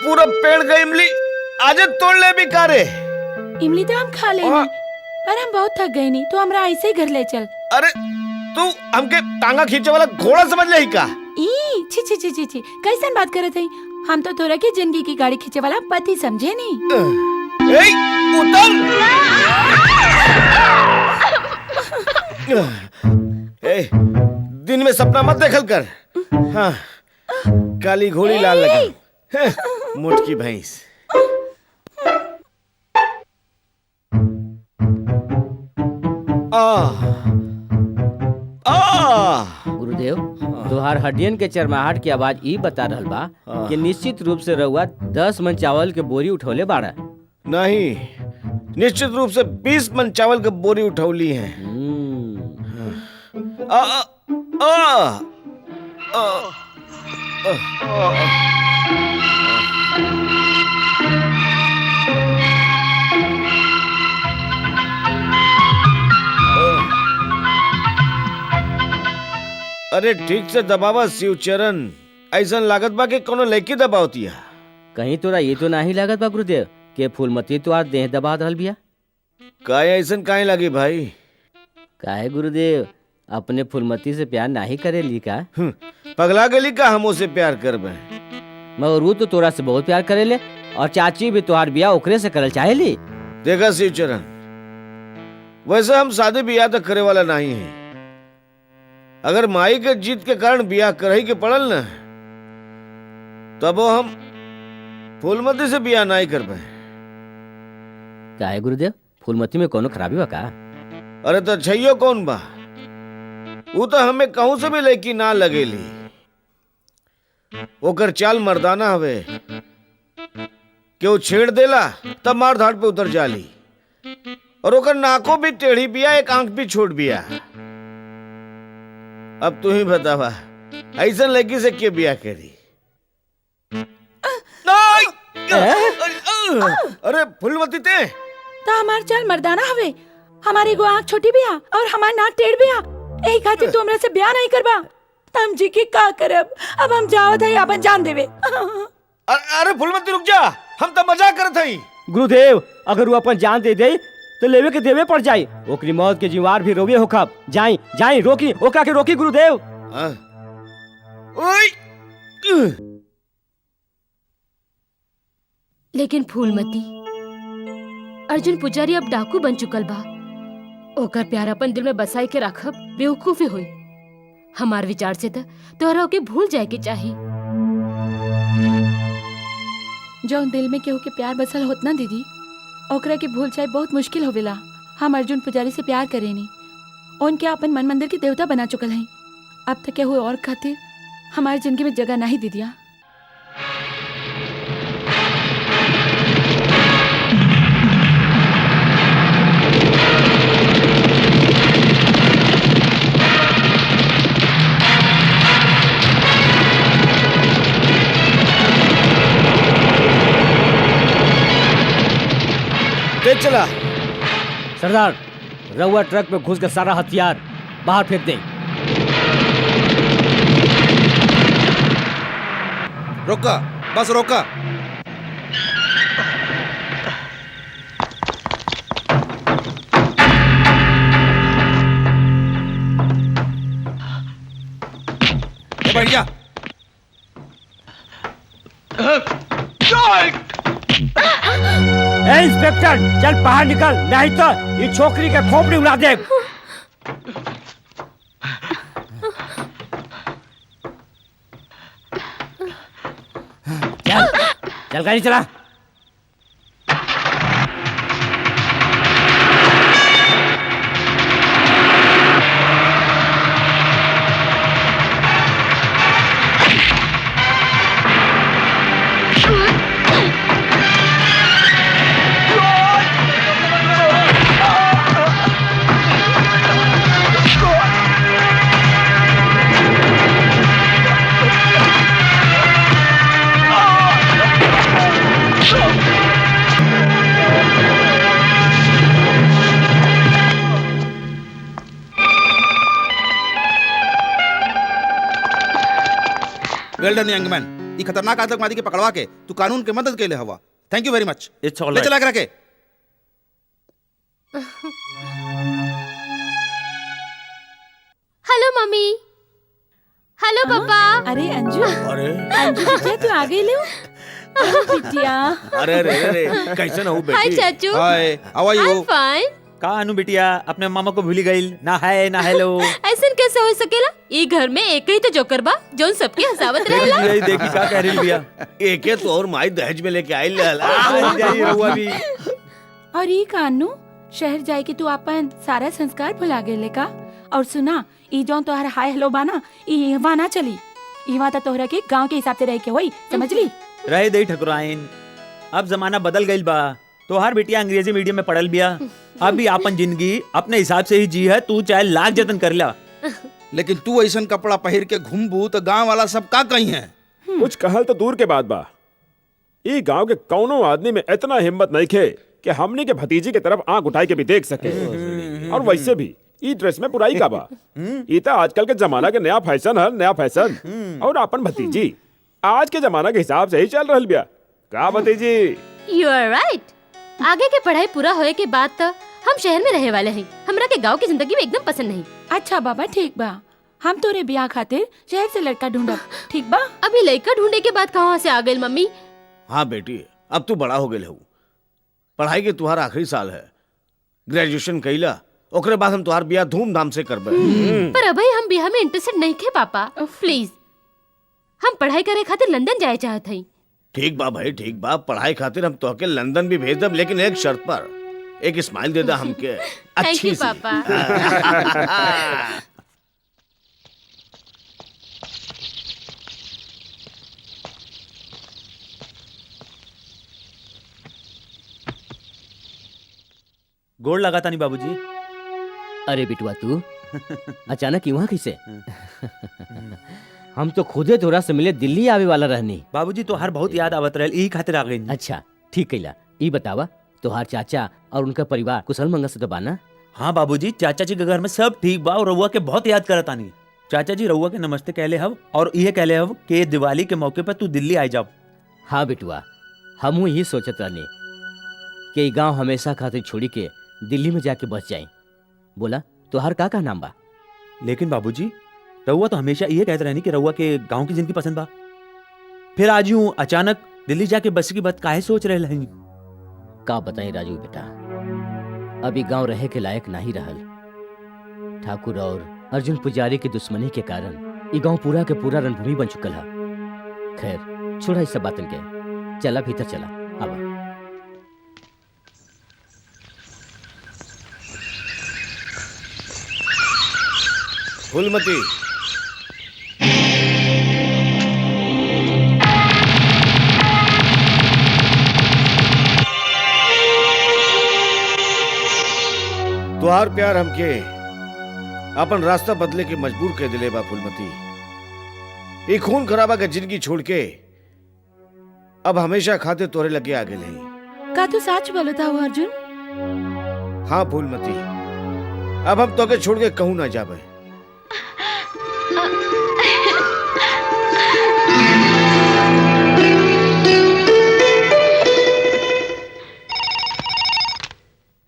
पूरा पेड़ का इमली आज तोड़ ले भी कारे। इमली तो हम खा लेंगे, पर हम बहुत थक गए नहीं, तो हमरा ऐसे ही घर ले चल। अरे तू हमके टांगा खींचे वाला घोड़ा समझ ले का? ई छी छी छी छी छी, कैसन बात करत है? हम तो तोरा की जिंदगी की गाड़ी खींचे वाला पति समझे नहीं। उतर। दिन में सपना मत देखल कर। हाँ, काली घोड़ी लाल लगा मोटकी भैंस। गुरुदेव, तोहार हड्डियन के चरमाहट की आवाज ई बता रहल बा कि निश्चित रूप से रउआ 10 मन चावल के बोरी उठौले बाड़ा। नहीं, निश्चित रूप से 20 मन चावल के बोरी उठौली है। अरे ठीक से दबावा शिवचरण, ऐसा लागत बा कि कोनो लड़की दबावती है। कहीं तोरा ये तो नहीं लागत बा गुरुदेव के फूलमती तो आज देह दबा रहल बिया? काहे ऐसा काहे लगी भाई? काहे गुरुदेव, अपने फूलमती से प्यार नहीं करेली का? पगला गली का हम उसे प्यार करबे? मगर वो तो तोरा से बहुत प्यार करेले और चाची भी तोहार बियाह ओकरे से करल चाहेली। देखा शिवचरण, वैसे हम शादी बियाह तो करे वाला नहीं है। अगर माई के जीत के कारण बियाह करही के पड़ल न, तब हम फूलमती से बियाह नहीं करबे। काहे गुरुदेव, फूलमती में कोनो खराबी बा का? अरे तो छैयो कौन बा? वो तो हमें कहूं से भी लड़की ना लगेली। ओकर चाल मर्दाना हवे कि वो छेड़ देला तब मार धाड़ पे उतर जाली, और ओकर नाको भी टेढ़ी बिया, एक आंख भी छोड़ बिया। अब तू ही बतावा ऐसा लड़की से के बिया करी? अरे फुलमती ते ता हमार चाल मर्दाना हवे। हमारी एगो आँख छोटी बिया और हमार नाक टेढ़ बिया। यही खातिर तू हमरा से ब्याह नहीं करबा। तम जी के का करब? अब हम जाओ थे अपन जान देवे। अरे फुलमती रुक जा, हम तो मजाक करत हई। गुरुदेव अगर वो अपन जान दे दे तो लेवे के देवे पड़ जाई। ओकरी मौत के जीवार भी रोवे होखब। जाई जाई रोकी ओकरा के रोकी गुरुदेव। लेकिन फूलमती अर्जुन पुजारी अब डाकू बन चुकल बा। ओकर प्यार अपन दिल में बसाई के राखब बेवकूफी हुई। हमार विचार से तोहरा के भूल जाए के चाही। जो दिल में केहू के प्यार बसल होत ना दीदी, ओकरा के भूल जाए बहुत मुश्किल होवेला। हम अर्जुन पुजारी से प्यार करेनी, उनके अपन मन मंदिर के देवता बना चुकल हैं। अब तक केहू और खातिर हमारी जिंदगी में जगह नहीं दीदिया। तेज चला। सरदार रउआ ट्रक में घुस के सारा हथियार बाहर फेंक दे। रोका, बस रोका। बैठ जा। ए इंस्पेक्टर चल बाहर निकल, नहीं तो ये छोकरी के खोपड़ी उड़ा दे। चल चल गाड़ी चला। वेल डन यंग मैन। ये खतरनाक आतंकवादी के पकड़वा के तू कानून के मदद के लिए हवा। थैंक यू वेरी मच। इट्स ऑल ले चला के रखे। Hello mummy. हेलो पापा। अरे अंजू, अरे अंजू बिटिया तू आ गई लो। बिटिया अरे रे रे कैसे हो हाय बेटी? चाचू। Hi, how are I am you? Fine. का अनु बिटिया अपने मामा को भूली गई ना? है ना हेलो। ऐसा कैसे हो सकेला? ई घर में एक ही तो जोकर बा जोन सबके हंसावत रहेला। यही देखी का कह रही बिया। एके तो और माई दहेज में लेके आई लहल। जाइए रहुआ भी। और ये कानू शहर जाए के तू अपन सारा संस्कार भुला गेले का? और सुना, ई जौन तोहर हाय हेलो बाना, ई वहाँ ना चली। ई वहाँ तोहरा के गांव के हिसाब से रह के होई, समझ ली? रहे दे ठकुराइन, अब जमाना बदल गई बा। तोहार बेटिया अंग्रेजी मीडियम में पढ़ल बिया। अभी अपन जिंदगी अपने हिसाब से ही जी है। तू चाहे लाख जतन कर ला। लेकिन तू ऐसा कपड़ा पहन के घूमबू तो गांव वाला सब का कही है? कुछ कहल तो दूर के बात बा। ई गांव के कौनो आदमी में इतना हिम्मत नहीं खे कि हमनी के भतीजी के तरफ आंख उठाई के भी देख सके। और वैसे भी ई ड्रेस में बुराई का बा। ई तो आजकल के जमाना के नया फैशन है, नया फैशन। और अपन भतीजी आज के जमाना के हिसाब से ही चल रहल बिया। का भतीजी? You are right. आगे के पढ़ाई पूरा होए के बाद तो हम शहर में रहे वाले हैं। हमरा के गांव की जिंदगी में एकदम पसंद नहीं। अच्छा बाबा ठीक बा, हम तोरे ब्याह खातिर शहर से लड़का ढूंढब, ठीक बा? अभी लड़का ढूंढे के बाद कहाँ से आ गई मम्मी? हाँ बेटी, अब तू बड़ा हो गए हो। पढ़ाई के तुहार आखिरी साल है। ग्रेजुएशन कइला, ओकरे बाद हम तुहार बियाह धूमधाम से करबे। पर अभी हम बियाह में इंटरेस्टेड नहीं थे पापा। प्लीज, हम पढ़ाई करे खातिर लंदन जाए चाहत हई। ठीक बा भाई, ठीक बा। पढ़ाई खातिर हम तोहके लंदन भी भेज दब, लेकिन एक शर्त पर। एक स्माइल दे दा हमके अच्छी यू सी। पापा। गोड़ लगाता नहीं बाबूजी। अरे बिटुआ तू अचानक यहाँ कैसे? हम तो खुदे तोरा से मिले दिल्ली आवे वाला रहनी। बाबूजी तोहार बहुत याद आवत रहल, यही खातिर आ गई। अच्छा ठीक कैला। ई बतावा तोहार चाचा और उनका परिवार कुशल मंगल से तो बाना? हाँ बाबूजी, चाचा जी के घर में सब ठीक बा और रउआ के बहुत याद करत आनी। चाचा जी रउआ के नमस्ते कहले हव और ये कहले हव कि दिवाली के मौके पर तू दिल्ली आ जाओ। हाँ बिटुआ, हमहू यही सोचत रहनी कि गांव हमेशा खातिर छोड़ी के दिल्ली में जाके बस जाए। बोला तोहार का नाम बा? लेकिन बाबूजी रउआ तो हमेशा ये कहते रहनी कि रउआ के गांव की जिंदगी पसंद बा, फिर आज यूं अचानक दिल्ली जाके बस की बात काहे सोच रहे हैं? का बताई राजू बेटा, अभी गांव रहे के लायक नहीं रहल। ठाकुर और अर्जुन पुजारी की दुश्मनी के कारण ये गांव पूरा के पूरा रणभूमि बन चुकल है। खैर छोड़ा इस सब बातन के, चला भीतर चला। आवा। फूलमती, तुहार प्यार हमके अपन रास्ता बदले के मजबूर कर दिले बा फूलमती। ये खून खराबा के जिंदगी छोड़ के अब हमेशा खाते तोरे लगे आगे नहीं। का तू सच बोलता हो अर्जुन? हाँ फूलमती, अब हम तोके छोड़ के कहूं ना जाबे।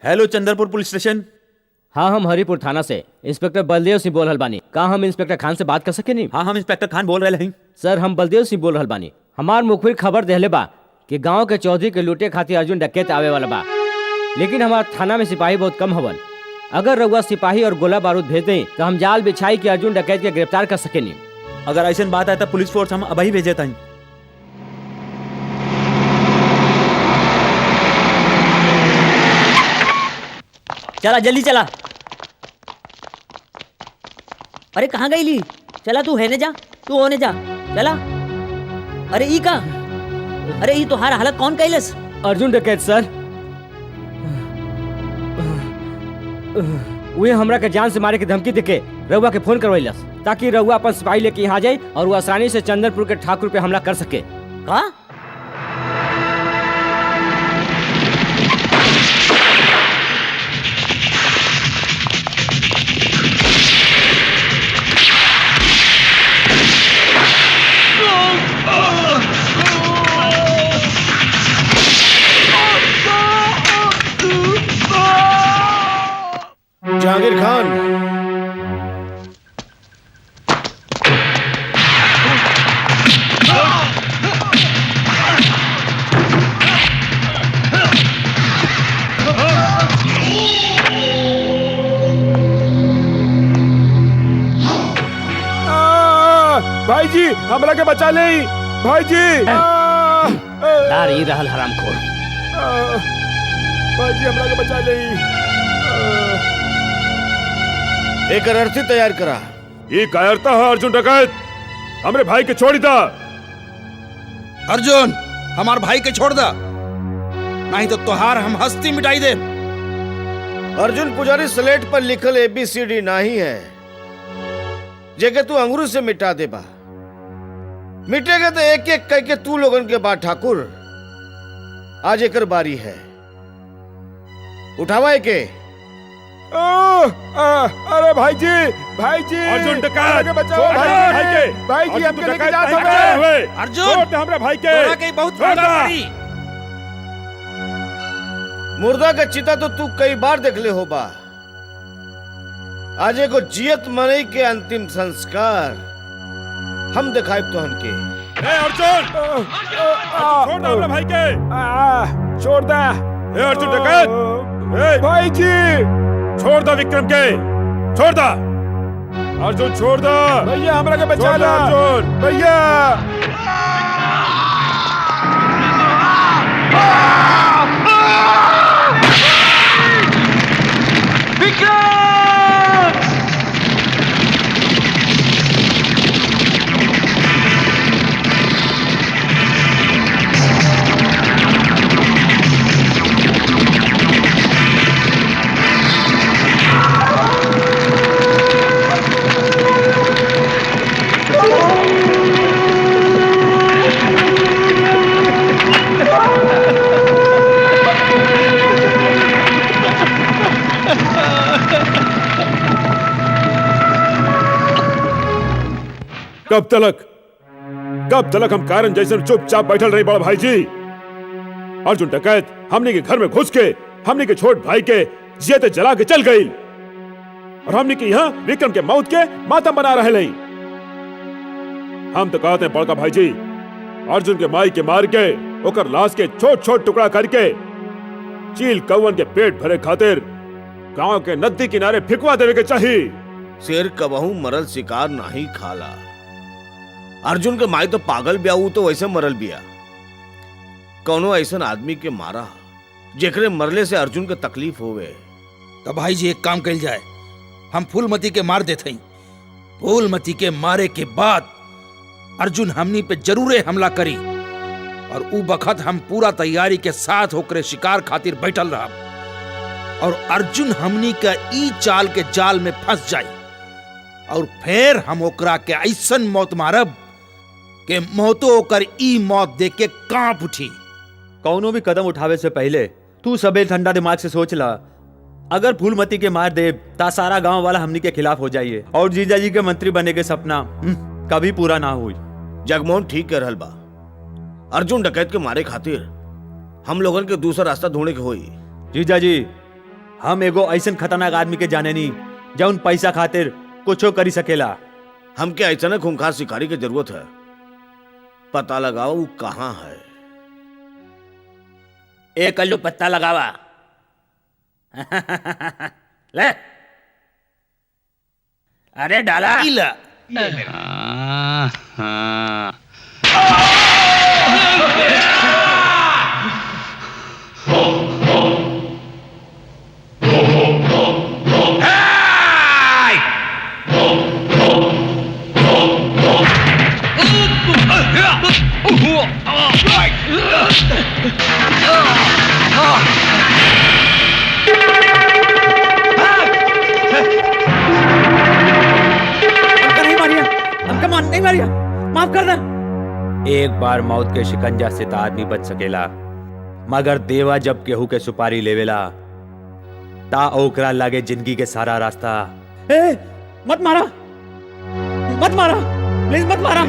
Hello Chandrapur police station. हाँ हम हरिपुर थाना से इंस्पेक्टर बलदेव सिंह बोल रहल बानी। का हम इंस्पेक्टर खान से बात कर सके नहीं? हाँ हम इंस्पेक्टर खान बोल रहे हैं। सर हम बलदेव सिंह बोल रहल बानी। हमार मुखबिर खबर देहले बा कि गांव के चौधरी के लूटे खातिर अर्जुन डकैत आवे वाला बा, लेकिन हमार थाना में सिपाही बहुत कम हवन। अगर रउआ सिपाही और गोला बारूद भेज दें तो हम जाल बिछाई के अर्जुन डकैत के गिरफ्तार कर सके नहीं। अगर ऐसा बात है तो पुलिस फोर्स हम अभी भेजे था। चला जल्दी चला। अरे कहाँ गई ली? चला तू है ने जा, तू होने जा, चला। अरे ई का? अरे ई तो हालत कौन कैलस? अर्जुन डकैत सर, वे हमरा के जान से मारे के धमकी देके रउआ के फोन करवैलस ताकि रउआ अपन सिपाही लेके यहाँ जाए और वो आसानी से चंदनपुर के ठाकुर पे हमला कर सके। का? जहांगीर खान, भाई जी हमरा के बचा ले भाई जी। दार ही रहल हरामखोर। भाई जी हमरा के बचा ले। एक अर्थी तैयार करा। ये कायरता है अर्जुन डकैत, हमरे भाई के छोड़ दा। अर्जुन हमार भाई के छोड़ दा, नहीं तो तोहार हम हस्ती मिटाई दे। अर्जुन पुजारी स्लेट पर लिखल ABCD नहीं है जेके तू अंगूर से मिटा दे बा। मिटेगा तो एक एक कह के तू लोगन के बाद ठाकुर। आज एकर बारी है, उठावा के। अरे भाई जी अर्जुन डकैत बचाओ भाई जी हमके लेके जा सकते। अर्जुन हमरा भाई के तोरा के बहुत फायदा पड़ी। मुर्दा का चिता तो तू कई बार देख ले हो बा। आज एगो जियत मनई के अंतिम संस्कार हम दिखाए तो हमके। अर्जुन छोड़ दे हमरा भाई के, छोड़ दे। अर्जुन डकैत भाई जी छोड़ दो, विक्रम के छोड़ दो। अर्जुन छोड़ दो भैया, हमरा के बचा लो अर्जुन भैया। कब तलक हम कारण जैसे चुपचाप बैठल रही बड़ा भाई जी। अर्जुन डकैत हमने के घर में घुस के हमने के छोट भाई के जियते जला के चल गई और हमने के यहाँ विक्रम के मौत के मातम बना रहे नहीं। हम तो कहते हैं बड़का भाई जी, अर्जुन के माई के मार के ओकर लाश के छोट छोट टुकड़ा करके चील कौवन के पेट भरे खातिर गांव के नदी किनारे फिकवा देवे के चाहिए। शेर कबहू मरल शिकार नहीं खाला। अर्जुन के माई तो पागल बिया, ऊ तो वैसे मरल बिया। कौनो ऐसा आदमी के मारा जेकरे मरले से अर्जुन के तकलीफ होवे। तो भाई जी एक काम कल जाए, हम फूलमती के मार देते हैं। फूलमती के मारे के बाद अर्जुन हमनी पे जरूरे हमला करी और ऊ बखत हम पूरा तैयारी के साथ होकर शिकार खातिर बैठल रहा और अर्जुन हमनी का ई चाल के जाल में फंस जाई और फिर हम ओकरा के ऐसन मौत मारब के मौतो ओकर ई मौत देख के कांप उठी। कौनो भी कदम उठावे से पहले तू सबे ठंडा दिमाग से सोच ला। अगर फूलमती के मार दे ता सारा गांव वाला हमनी के खिलाफ हो जाइए और जीजा जी के मंत्री बने के सपना कभी पूरा ना हुई। जगमोहन ठीक कह रहल बा। अर्जुन डकैत के मारे खातिर हम लोगन के दूसरा रास्ता ढूंढे के होई। जीजा जी हम एगो ऐसन खतरनाक आदमी के जाने नी जौन पैसा खातिर कुछो करी सकेला। हमके ऐसा खूंखार शिकारी की जरूरत है। पता लगाओ वो कहाँ है। एक कल्लू पत्ता लगावा। ले अरे डाला इला। नहीं मारिया, माफ कर दे। एक बार मौत के शिकंजा से तो आदमी बच सकेला, मगर देवा जब केहू के सुपारी लेवेला ता ओकरा लागे जिंदगी के सारा रास्ता। ए, मत मारा, प्लीज मत मारा।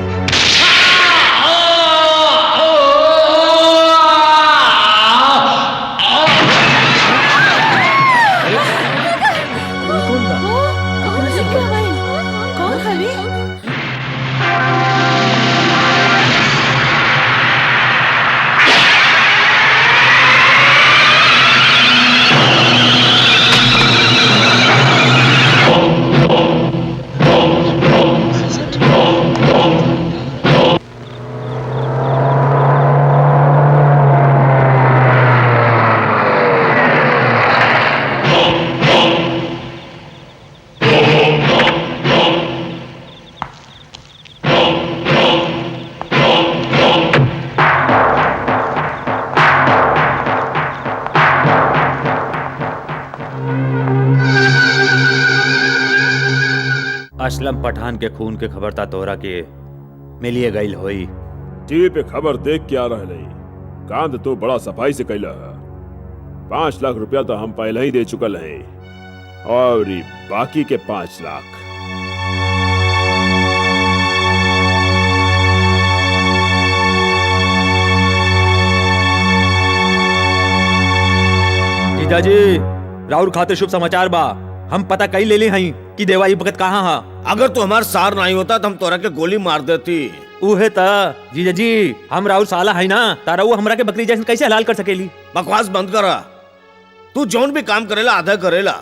असलम पठान के खून के खबर ता तोहरा के मिलिए गईल होई। टीवी पे खबर देख के आ रहे कांद तो बड़ा सफाई से कैला। 5 लाख रुपया तो हम पहले ही दे चुकल है और बाकी के 5 लाख। जीजा जी राउर खातिर शुभ समाचार बा। हम पता कई ले ली हई कि देवा ई वक्त कहाँ हा। अगर तू हमार सार नहीं होता तो हम तोरा के गोली मार देती। उहे ता जीजा जी हम राउर साला है ना, तारा वो हमरा के बकरी जैसे कैसे हलाल कर सकेली। बकवास बंद करा। तू जौन भी काम करेला आधा करेला।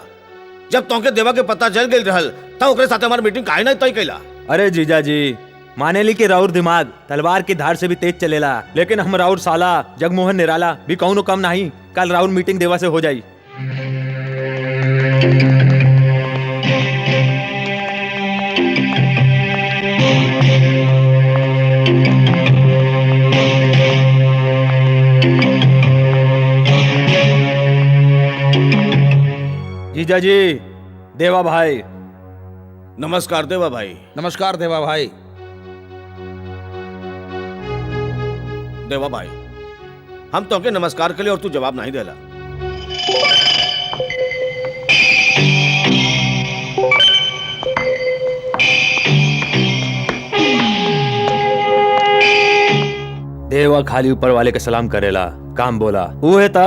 जब तोके देवा के पता चल गई रहल तब ओकरे साथे हमार मीटिंग काहे नहीं तय कैला। अरे जीजा जी माने ली कि राउर दिमाग तलवार की धार से भी तेज चलेला, लेकिन हम राउर साला जगमोहन निराला भी कौनो कम नहीं। कल राउर मीटिंग देवा से हो जाई। जीजा जी देवा भाई। नमस्कार देवा भाई। नमस्कार देवा भाई। देवा भाई हम तोके नमस्कार के लिए और तू जवाब नहीं देला। खाली ऊपर वाले के सलाम करेला, काम बोला वो है ता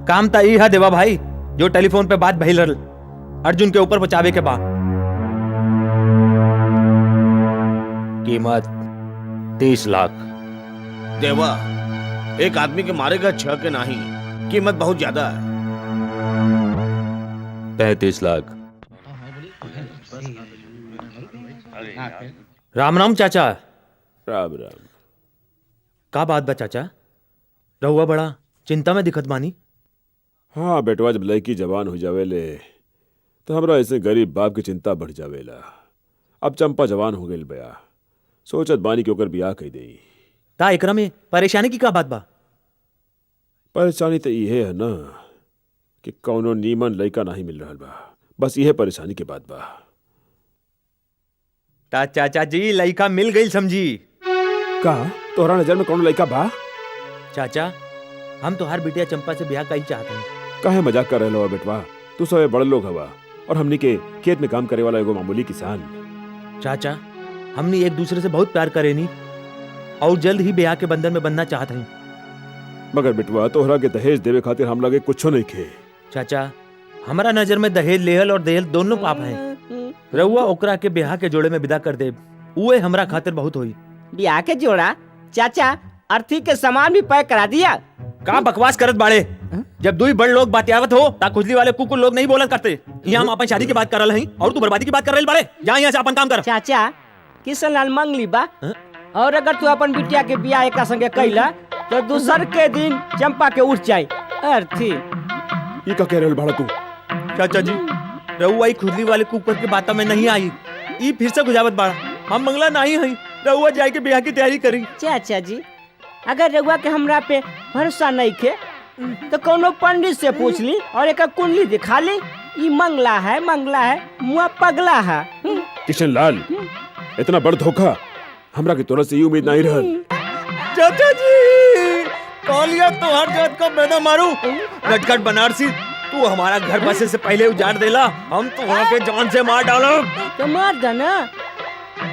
काम ता ई है देवा भाई, जो टेलीफोन पे बात भइल रहल अर्जुन के ऊपर पचावे के बा। कीमत 30 लाख। देवा, एक आदमी के मारेगा 6 के नहीं, कीमत बहुत ज्यादा है। 35 लाख। राम राम चाचा। राम राम। का बात बा चाचा, रहुआ बड़ा चिंता में दिखत बानी। हाँ बेटवा, जब लड़की जवान हो जावेले तो हमरा ऐसे गरीब बाप की चिंता बढ़ जावेला। अब चंपा जवान हो गई बया, सोचत बानी के ओकर बियाह कई देई। ता एकरा में परेशानी की का बात बा? परेशानी तो इहे है ना कि कौनो नीमन लड़का नहीं मिल रहा बा, बस इहे परेशानी के बात बा। ता चाचा जी लड़का मिल गई समझी। का तोहरा नजर में कौन लड़का बा? चाचा हम तो हर बिटिया चंपा से ब्याह कई चाहते हैं। काहे मजाक कर रहे हो बेटवा? तू सब बड़े लोग हवा और हमनी के खेत में काम करे वाला एगो मामूली किसान। चाचा हमने एक दूसरे से बहुत प्यार करेनी और जल्द ही ब्याह के बंधन में बनना चाहते हैं। मगर बेटवा तोहरा के दहेज देवे खातिर हम लगे कुछो नहीं खे। चाचा हमारा नजर में दहेज लेहल और देहल दोनों पाप हैं। रहुआ ओकरा के ब्याह के जोड़े में विदा कर दे, उहे हमरा खातिर बहुत होई। ब्याह के जोड़ा? चाचा अर्थी के सामान भी पैक करा दिया। का बकवास करत बाड़े? जब दो ही बड़ लोग बातियावत हो ता खुजली वाले कुकुर लोग नहीं बोलन करते। यहाँ हम अपन शादी की बात कर रहे हैं और तू बर्बादी की बात कर रहे बाड़े। जा यहाँ से अपन काम कर। चाचा किशन लाल मंगली बा, और अगर तू अपन बिटिया के ब्याह एक संगे कैला तो दूसर के दिन चंपा के उठ जाए अर्थी। ये का कह रहे बाड़ा तू? चाचा जी रहुआ खुजली वाले कुकुर की बात में नहीं आई, ई फिर से गुजावत बाड़ा। हम मंगला नहीं है, रहुआ जाए के ब्याह की तैयारी करी। चाचा जी अगर रहुआ के हमरा पे भरोसा नहीं खे तो कोनो पंडित से पूछ ली और एक कुंडली दिखा ली। ई मंगला है मुआ पगला है। किशन लाल, इतना बड़ धोखा हमरा की तोरा से ये उम्मीद नहीं रहल। चाचा जी कौलिया तो हर जात का मैदा मारू। नटखट बनारसी तू हमारा घर बसे से पहले उजाड़ देला, हम तो वहाँ के जान से मार डालो। तो मार देना।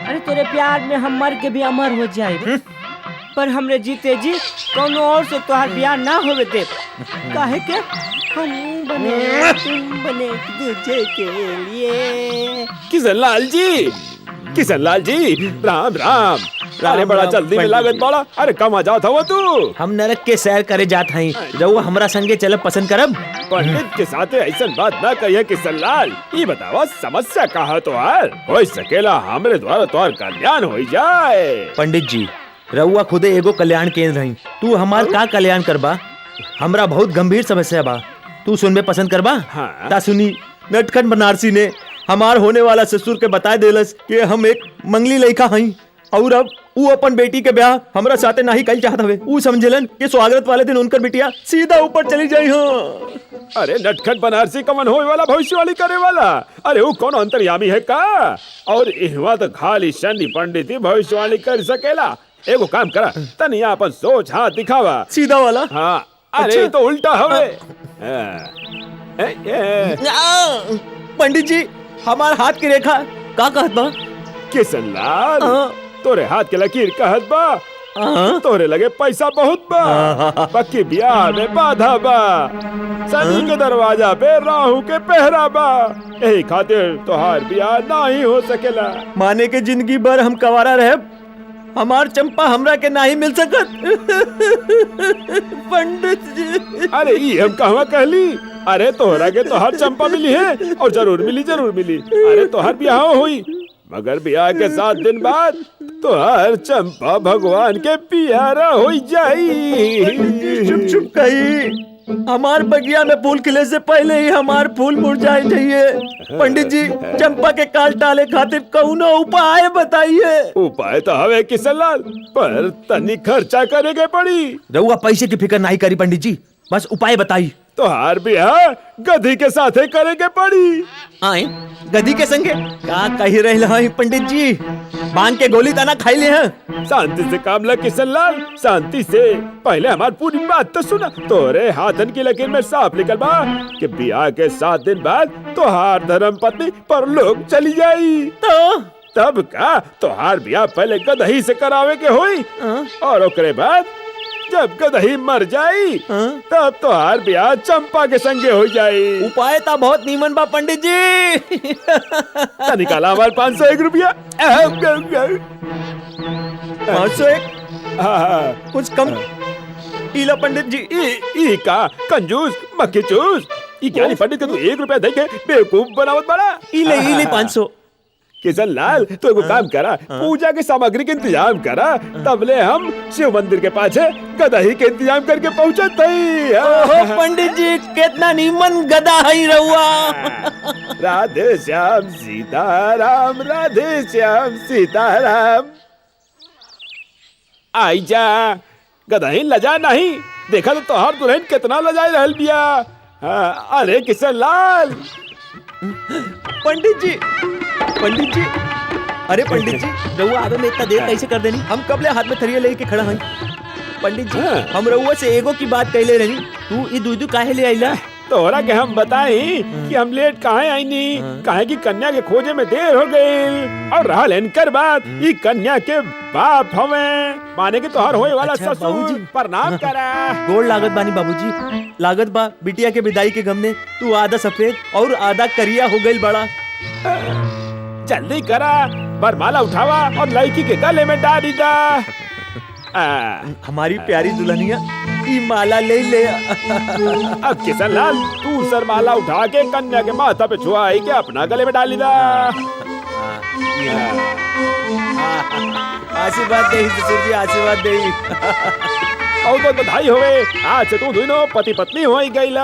अरे तेरे प्यार में हम मर के भी अमर हो जाए, पर हमरे जीते जी कोनो और से तोहार ब्याह ना होवे दे। काहे के हम बने तुम बने दूजे के लिए। किशन लाल जी राम राम। अरे बड़ा जल्दी में लागत बड़ा। अरे कहाँ जात हुआ तू? हम नरक के सैर करे जात हैं, रहुआ हमरा संगे चलब पसंद करब। पंडित के साथ ऐसा बात ना कहिए किशन लाल। ये बतावा समस्या कहा तो हो सकेला हमरे द्वारा तोहर कल्याण हो जाए। पंडित जी रहुआ खुदे एगो कल्याण केंद्र हैं, तू हमार का कल्याण करबा? हमरा बहुत गंभीर समस्या बा, तू सुनबे पसंद करबा? हाँ। ता सुनी। नटखट बनारसी ने हमार होने वाला ससुर के बता देलस कि हम एक मंगली लड़का हई और अब वो अपन बेटी के ब्याह हमरा साथे नहीं कल चाहत हवे। वो समझलन कि स्वागत वाले दिन उनकर बिटिया सीधा ऊपर चली जाई। हाँ अरे नटखट बनारसी कमन होए वाला भविष्यवाणी करे वाला। अरे वो कौन अंतर्यामी है का? और इहवा तो खाली शनि पंडित ही भविष्यवाणी कर सकेला। एगो काम करा, तनिया अपन सोच हाथ दिखावा। सीधा वाला? हाँ। अरे अच्छा। तो उल्टा हवे। पंडित जी हमार हाथ की रेखा का कहत बा? किशन लाल तोरे हाथ के लकीर कहत बा तोरे लगे पैसा बहुत बा, पक्की ब्याह में बाधा बा, शनि के दरवाजा पे राहु के पहरा बा, यही खातिर तोहार ब्याह नहीं हो सकेला। माने के जिंदगी भर हम कवारा रहे, हमार चंपा हमरा के नहीं मिल सकत। पंडित जी अरे ये हम कहवा कहली? अरे तोहरा के तोहार चंपा मिली है और जरूर मिली। अरे तोहार ब्याह हुई, मगर ब्याह के 7 दिन बाद तोहार चंपा भगवान के प्यारा हो जाई। चुप कही, हमार बगिया में फूल खिले से पहले ही हमार फूल मुरझाए चाहिए। पंडित जी चंपा के काल टाले खातिर कौनो उपाय बताइए। उपाय तो हवे किशन लाल, पर तनी खर्चा करेगे पड़ी। रहुआ पैसे की फिक्र नहीं करी पंडित जी, बस उपाय बताई। तोहार ब्याह गधी के साथे करेगे पड़ी। आए गधी के संगे का कही रहे हैं पंडित जी? बांध के गोली ताना खाई ले हैं। शांति से काम ल किशन लाल, शांति से। पहले हमारी पूरी बात तो सुना। तोरे हाथन की लकीर में साफ लिखल बा कि ब्याह के 7 दिन बाद तोहार धर्म पत्नी परलोक चली जाई। तो तब का तोहार ब्याह पहले गदही से करावे के होई और ओकरे बाद जब गदही मर जाई तब तोहार ब्याह चंपा के संगे हो जाई। उपाय था बहुत नीमन बा पंडित जी। निकाला हमारे 501 रुपया। 501 कुछ कम इला पंडित जी। ई का कंजूस मक्खी चूस। ई ज्ञानी पंडित के तू 1 रुपया दे के बेवकूफ बनावत बड़ा। इले 500। किशन लाल तू एगो काम करा, पूजा की सामग्री के इंतजाम करा, तबले हम शिव मंदिर के पाछे गदही के इंतजाम करके पहुंचत हई। ओहो पंडित जी कितना नीमन गदा हई रहुआ। राधे श्याम सीताराम, राधे श्याम सीताराम। आई जा गदही लजा नहीं, देखा तो तोहार दुल्हन कितना लजाई रहल बिया। हाँ, अरे किशन लाल। पंडित जी अरे पंडित जी रहुआ आवे में इतना देर कैसे कर देनी? हम कब ले हाथ में थरिया लेके खड़ा हई। पंडित जी हम रहुआ से एगो की बात कहले रहनी, तू ई दूध काहे ले आइला? तोहरा के हम बताई कि हम लेट काहे आईनी, काहे की कन्या के खोजे में देर हो गई। और रहा इनकर बात, ई कन्या के बाप हमें माने के तोहर होए वाला अच्छा, ससुर। बाबूजी। प्रणाम करा। गोड़ लागत बानी बाबूजी। लागत बा बिटिया के विदाई के गम में तू आधा सफेद और आधा करिया हो गई बड़ा। जल्दी करा, बरमाला उठावा और लड़की के गले में डाल दा। हमारी प्यारी दुल्हनिया ई माला ले ले। अब किशन लाल तू सरमाला उठा के कन्या के माथा पे छुआई के अपना गले में डाली दा। आशीर्वाद दे ससुर जी, आशीर्वाद दे। और तो बधाई होवे, आज से तू दोनों पति पत्नी हो गई।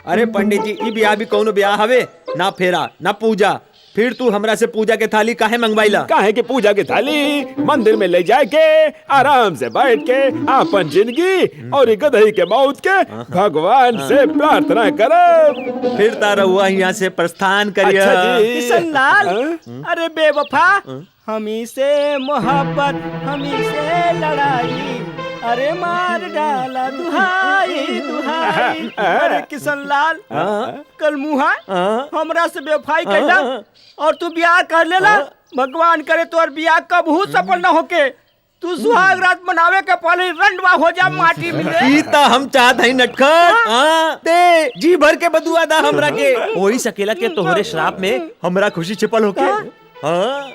अरे पंडित जी ई ब्याह भी कौनो ब्याह हवे ना, फेरा ना पूजा, फिर तू हमरा से पूजा के थाली काहे मंगवाइला? काहे के पूजा की थाली मंदिर में ले जाए के आराम से बैठ के अपन जिंदगी और गदही के मौत के भगवान से प्रार्थना करब। फिर तारा हुआ यहाँ से प्रस्थान करिया। अच्छा जी। किशन लाल, अरे बेवफा, हमी से मोहब्बत हमी से लड़ाई, अरे मार डाला दुहाई दुहाई। अरे किशन लाल कल मुहा हमरा से बेवफाई कैला और तू ब्याह कर लेला। भगवान करे तोर ब्याह कबहू सफल न होके तू सुहाग रात मनावे के पहले रंडवा हो जा माटी में। सीता हम चाहत हई नटखट दे जी भर के बदुआ दा हमरा के। होई सकेला के तोहरे श्राप में हमरा खुशी छिपल होके।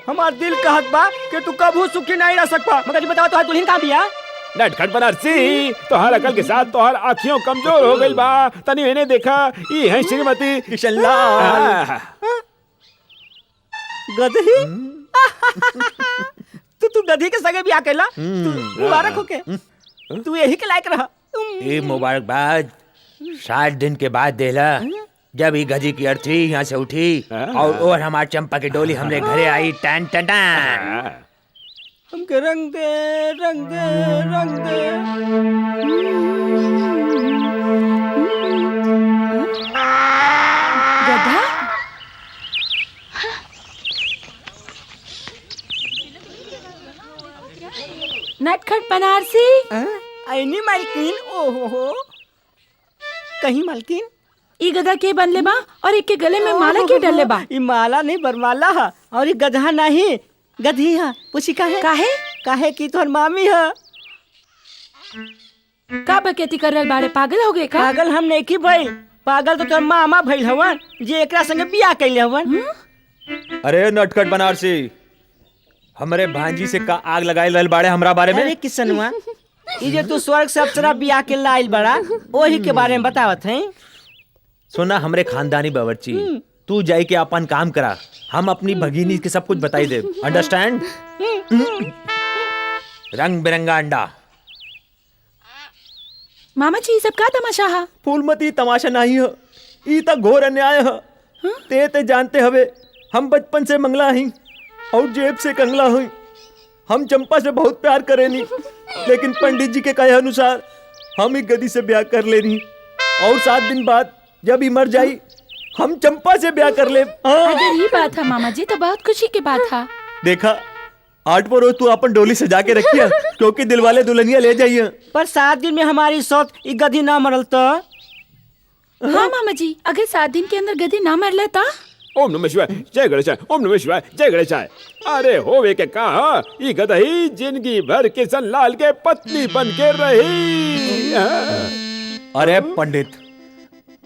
हमार दिल कहत बा कि तू कबहू सुखी नहीं रह सकबा। मगर जी बताओ तोहार दुल्हन कहां बिया? नटखट बनारसी, तोहर अकल के साथ तोहर आँखियों कमजोर हो गई बा। तनी इन्हें देखा, ये है श्रीमती किशन लाल। गदही तू गधी के संगे ब्याह कैला? तू मुबारक होके, तू यही के लायक रहा। ये मुबारकबाद 7 दिन के बाद देला, जब ये गधी की अर्थी यहाँ से उठी और हमार चंपा की डोली हमरे घरे आई। टन टन टन हमके रंग दे रंग दे रंग दे। गधा नटखट बनारसी। आईनी मालकिन। ओहो कहीं मालकिन ई गधा के बनले बा और एक के गले में माला क्यों डलले बा? ई माला नहीं बरमाला है और ये गधा नहीं गधी है। पूछी काहे? काहे की तोहर मामी है। का बकेती कर रहल बाड़े? पागल हो गए का? पागल हम नहीं की भाई, पागल तो तोहर मामा भइल हवन जे एकरा संगे बियाह कैले हवन। अरे नटखट बनारसी, हमरे भांजी से का आग लगाई रहल बाड़े हमरा बारे में? अरे किसनवा, ई जे तू स्वर्ग से अप्सरा बियाह के लाइल बड़ा ओही के बारे में बतावत है। सुना हमरे खानदानी बावर्ची, तू जाई के अपन काम करा, हम अपनी भगिनी के सब कुछ बताई दे। अंडरस्टैंड? रंग बिरंगा अंडा। मामा जी ये सब का तमाशा है? फूलमती तमाशा नहीं है, ई त घोर अन्याय है। ते जानते हवे हम बचपन से मंगला हई और जेब से कंगला हई। हम चंपा से बहुत प्यार करेनी, लेकिन पंडित जी के कहे अनुसार हम एक गधी से ब्याह कर लेनी और 7 दिन बाद जब ही मर जाई हम चंपा से ब्याह कर ले। अगर ये बात है मामा जी तो बहुत खुशी की बात है। देखा 8 पर रोज तू अपन डोली सजा के रखिया, क्योंकि दिलवाले दुल्हनिया ले जाइए। पर 7 दिन में हमारी सौत ई गधी ना मरल तो? हाँ मामा जी, अगर 7 दिन के अंदर गधी ना मर लेता ओम नमः शिवाय जय गणेशाय, ओम नमः शिवाय जय गणेशाय। अरे होवे के कहा ये गदही जिंदगी भर किशन लाल के पत्नी बन के रही। अरे पंडित,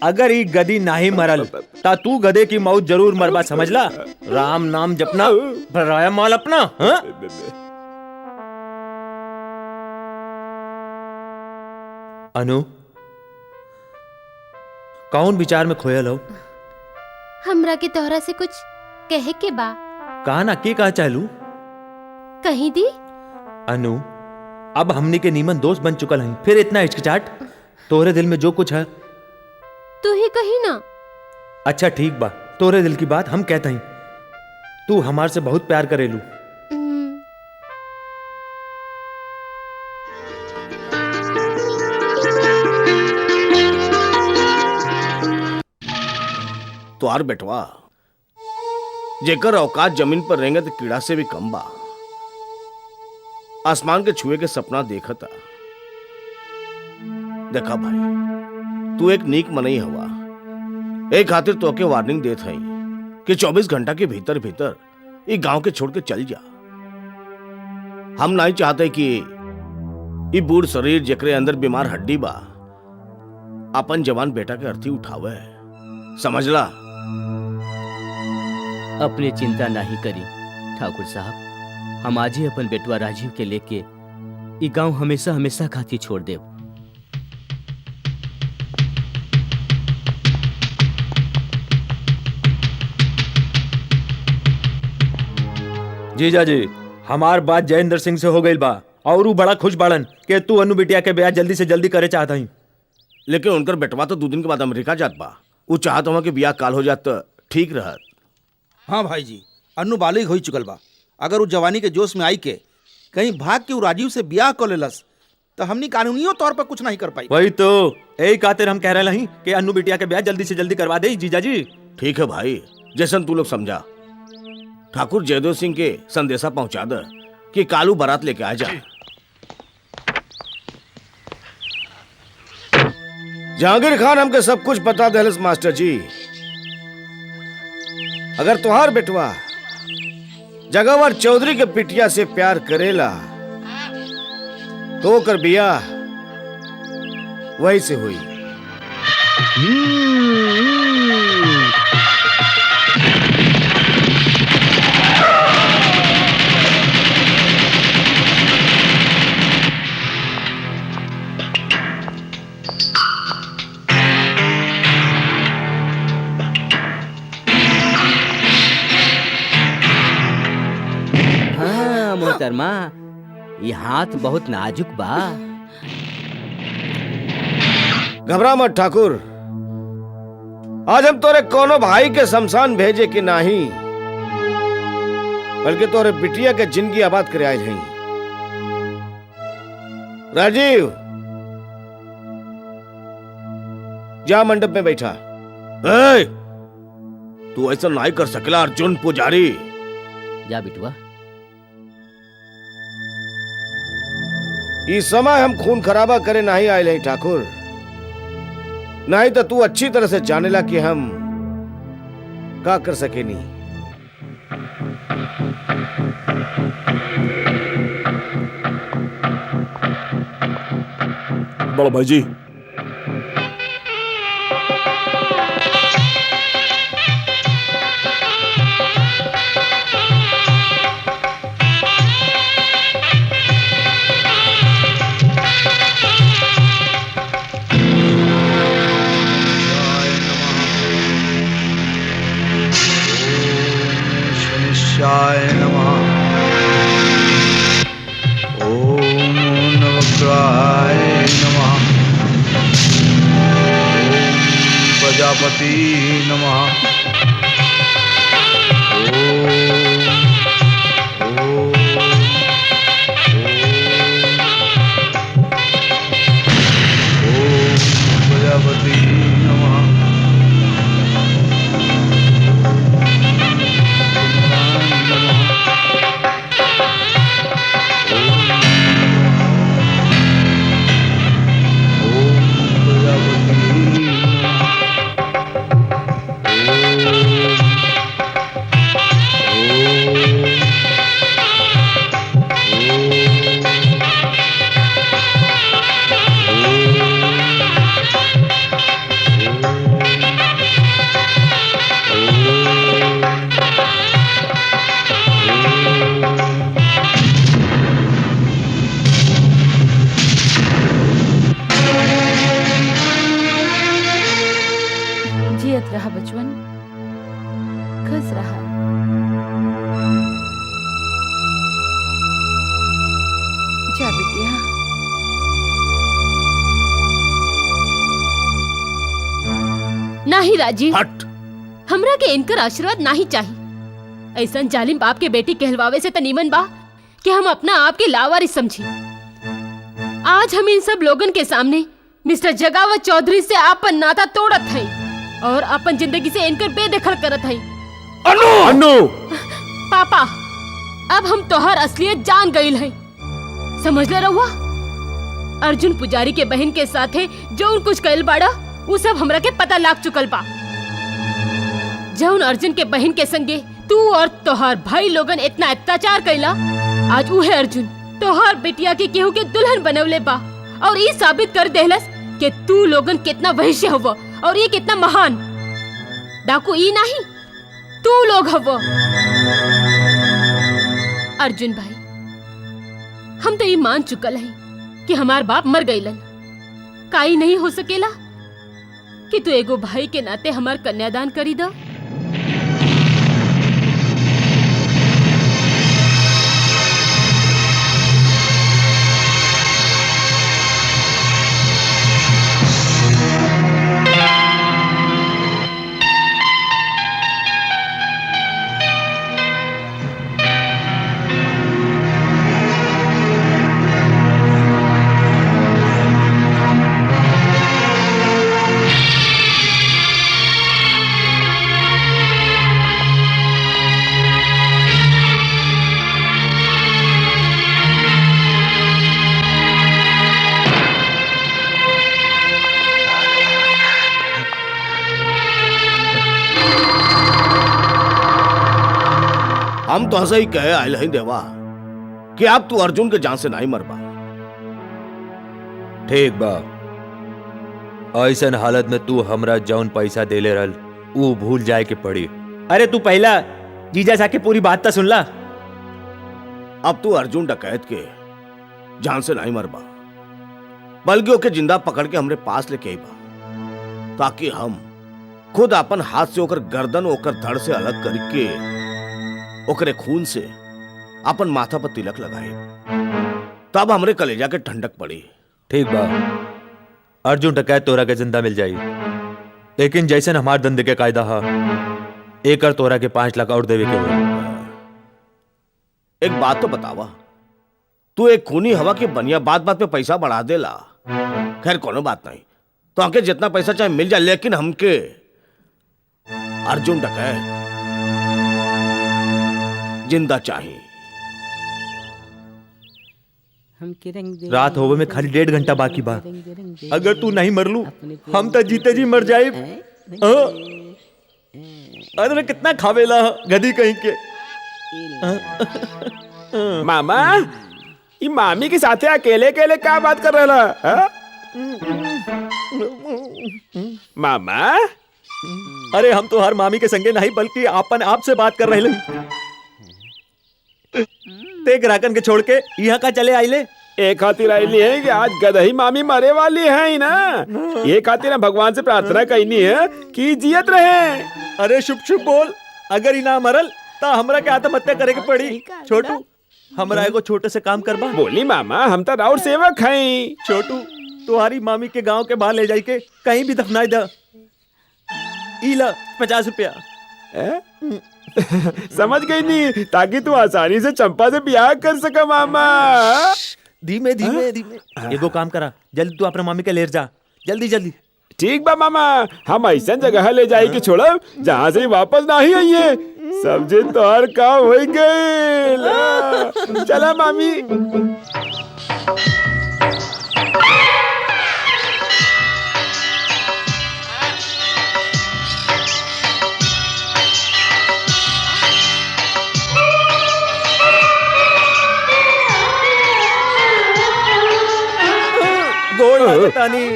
अगर ई गदी नाही मरल ता तू गधे की मौत जरूर मरबा, समझला। राम नाम जपना, भराया माल अपना। हाँ? अनु, कौन विचार में खोयल हो? हमरा के तोहरा से कुछ कहे के बा। कहा ना के कहा चालू? कहीं दी। अनु, अब हमनी के नीमन दोस्त बन चुकल हैं, फिर इतना हिचकिचाट? तोरे दिल में जो कुछ है तू ही कही ना। अच्छा ठीक बा, तोरे दिल की बात हम कहते हैं। तू हमार से बहुत प्यार करेलू। तुहार बेटवा जेकर औकात जमीन पर रहेंगे तो कीड़ा से भी कम बा। आसमान के छुए के सपना देखता। देखा भाई, तू एक नीक मनई हवा, एक खातिर तो के वार्निंग देत हई कि 24 घंटा के भीतर भीतर ये गांव के छोड़ के चल जा। हम नहीं चाहते कि ये बूढ़ शरीर जेकरे अंदर बीमार हड्डी बा अपन जवान बेटा के अर्थी उठावे, समझला। अपनी चिंता नहीं करी ठाकुर साहब, हम आज ही अपन बेटवा राजीव के लेके ई गांव हमेशा हमेशा खाती छोड़ देव। जीजा जी, हमार बात जयेंद्र सिंह से हो गई बा और वो बड़ा खुश बाड़न कि तू अनु बिटिया के ब्याह जल्दी से जल्दी करे चाहता ही। लेकिन उनकर बेटवा तो 2 दिन के बाद अमेरिका जात बा। वो चाहत हुआ कि ब्याह काल हो जात तो ठीक रहत। हाँ भाई जी, अनु बालिग हो चुकल बा। अगर वो जवानी के जोश में आई के कहीं भाग के वो राजीव से ब्याह कर लेलस तो हमनी कानूनियों तौर पर कुछ नहीं कर पाई। वही तो यही खातिर हम कह रहे हैं कि अनु बिटिया के ब्याह जल्दी से जल्दी करवा दे जीजा जी। ठीक है भाई, जैसन तू लोग समझा। ठाकुर जयदेव सिंह के संदेशा पहुंचा दे कि कालू बारात लेके आ जा। जहांगीर खान हमके सब कुछ बता दहलस मास्टर जी। अगर तुहार बेटवा जगावर चौधरी के पिटिया से प्यार करेला तो कर बियाह वही से हुई। मोहतरमा, ये हाथ बहुत नाजुक बा। घबरा मत ठाकुर, आज हम तोरे कोनो भाई के शमशान भेजे कि नहीं, बल्कि तोरे बिटिया के जिंदगी आबाद करे आए हैं। राजीव, जा मंडप में बैठा। तू ऐसा नहीं कर सकेला अर्जुन पुजारी। जा बिटवा। इस समय हम खून खराबा करे नहीं आए हैं ठाकुर, नहीं तो तू अच्छी तरह से जानेला कि हम का कर सके नहीं। बड़ा भाई जी, शनिश्चाय नमः। ओम नवग्रहाय नमः। ओम प्रजापति नमः। ओम प्रजापति नमः। ओम खुश रहा। जा बिटिया। नाही राजीव, हट। हमरा के इनकर आशीर्वाद नहीं चाहिए। ऐसा जालिम बाप के बेटी कहलवावे से तनीमन बा कि हम अपना आप के लावारिस समझी। आज हम इन सब लोगन के सामने मिस्टर जगावत चौधरी से आपन नाता तोड़त है और अपन जिंदगी से इनकर बेदखल करत है। अनु! अनु! पापा, अब हम तोहर असलियत जान गईल है। समझ ले रहुआ, अर्जुन पुजारी के बहन के साथे जो कुछ कैल बाड़ा वो सब हमरा के पता लाग चुकल बा। जौन अर्जुन के बहन के संगे तू और तोहार भाई लोगन इतना अत्याचार कैला, आज उहे अर्जुन तोहार बेटिया के केहू के दुल्हन बनवले बा और ये साबित कर देहलस कि तू लोगन कितना वैश्य हव और ये कितना महान। डाकू ई नहीं, तू लोग हव। अर्जुन भाई, हम तो ये मान चुकल है कि हमार बाप मर गईलन। काई नहीं हो सकेला कि तू एगो भाई के नाते हमार कन्यादान करी दा। हम तो ऐसा ही कहे आयल ही देवा कि अब तू अर्जुन के जान से नहीं मरबा। ठीक बा, ऐसन हालत में तू हमरा जौन पैसा देले रहल वो भूल जाए के पड़ी। अरे तू पहला जीजा सा के पूरी बात तो सुन ला। अब तू अर्जुन डकैत के जान से नहीं मरबा, बल्कि ओके जिंदा पकड़ के हमरे पास लेके आईबा, ताकि हम खुद अपन हाथ से ओकर गर्दन ओकर धड़ से अलग करके ओकरे खून से अपन माथा पर तिलक लगाए, तब हमरे कलेजा के ठंडक पड़ी। ठीक बा, अर्जुन डकैत तोरा के जिंदा मिल जाई, लेकिन जैसन हमार धंधे के कायदा हा, एकर तोरा के 5 लाख और देवे के होई। एक बात तो बतावा, तू एक खूनी हवा की बनिया बात बात पे पैसा बढ़ा देला। खैर कोनो बात नहीं, तो आके जितना पैसा चाहे मिल जाए, लेकिन हमके अर्जुन डकैत जिंदा चाहिए। रात होवे में खाली 1.5 घंटा बाकी बा। अगर तू नहीं मरलू हम तो जीते जी मर जाए। अरे कितना खावेला गधी कहीं के। मामा, ये मामी के साथे अकेले अकेले क्या बात कर रहा है? मामा, अरे हम तो हर मामी के संगे नहीं बल्कि आपन आप से बात कर रहे हैं। ते ग्राहकन के छोड़ के यहाँ का चले आइले? एक खातिर आईली है कि आज गदही मामी मरे वाली है ही ना। ये खातिर भगवान से प्रार्थना करनी है कि जियत रहे। अरे शुभ शुभ बोल, अगर इना मरल ता हमरा के आत्महत्या करे के पड़ी। छोटू, हमरा एगो छोटे से काम करबा। बोली मामा, हम तो राउर सेवक हैं। छोटू, तुम्हारी मामी के गांव के बाहर ले जाई के कहीं भी दफनाई दा। इला 50 रुपया। समझ गई नहीं, ताकि तू आसानी से चंपा से ब्याह कर सका मामा। धीमे धीमे धीमे। एगो काम करा, जल्दी तू अपने मामी के ले जा, जल्दी जल्दी। ठीक बा मामा, हम ऐसा जगह ले जाए कि छोड़ो जहाँ से वापस ना ही आइए। समझे तो हर काम हो गए। चला मामी।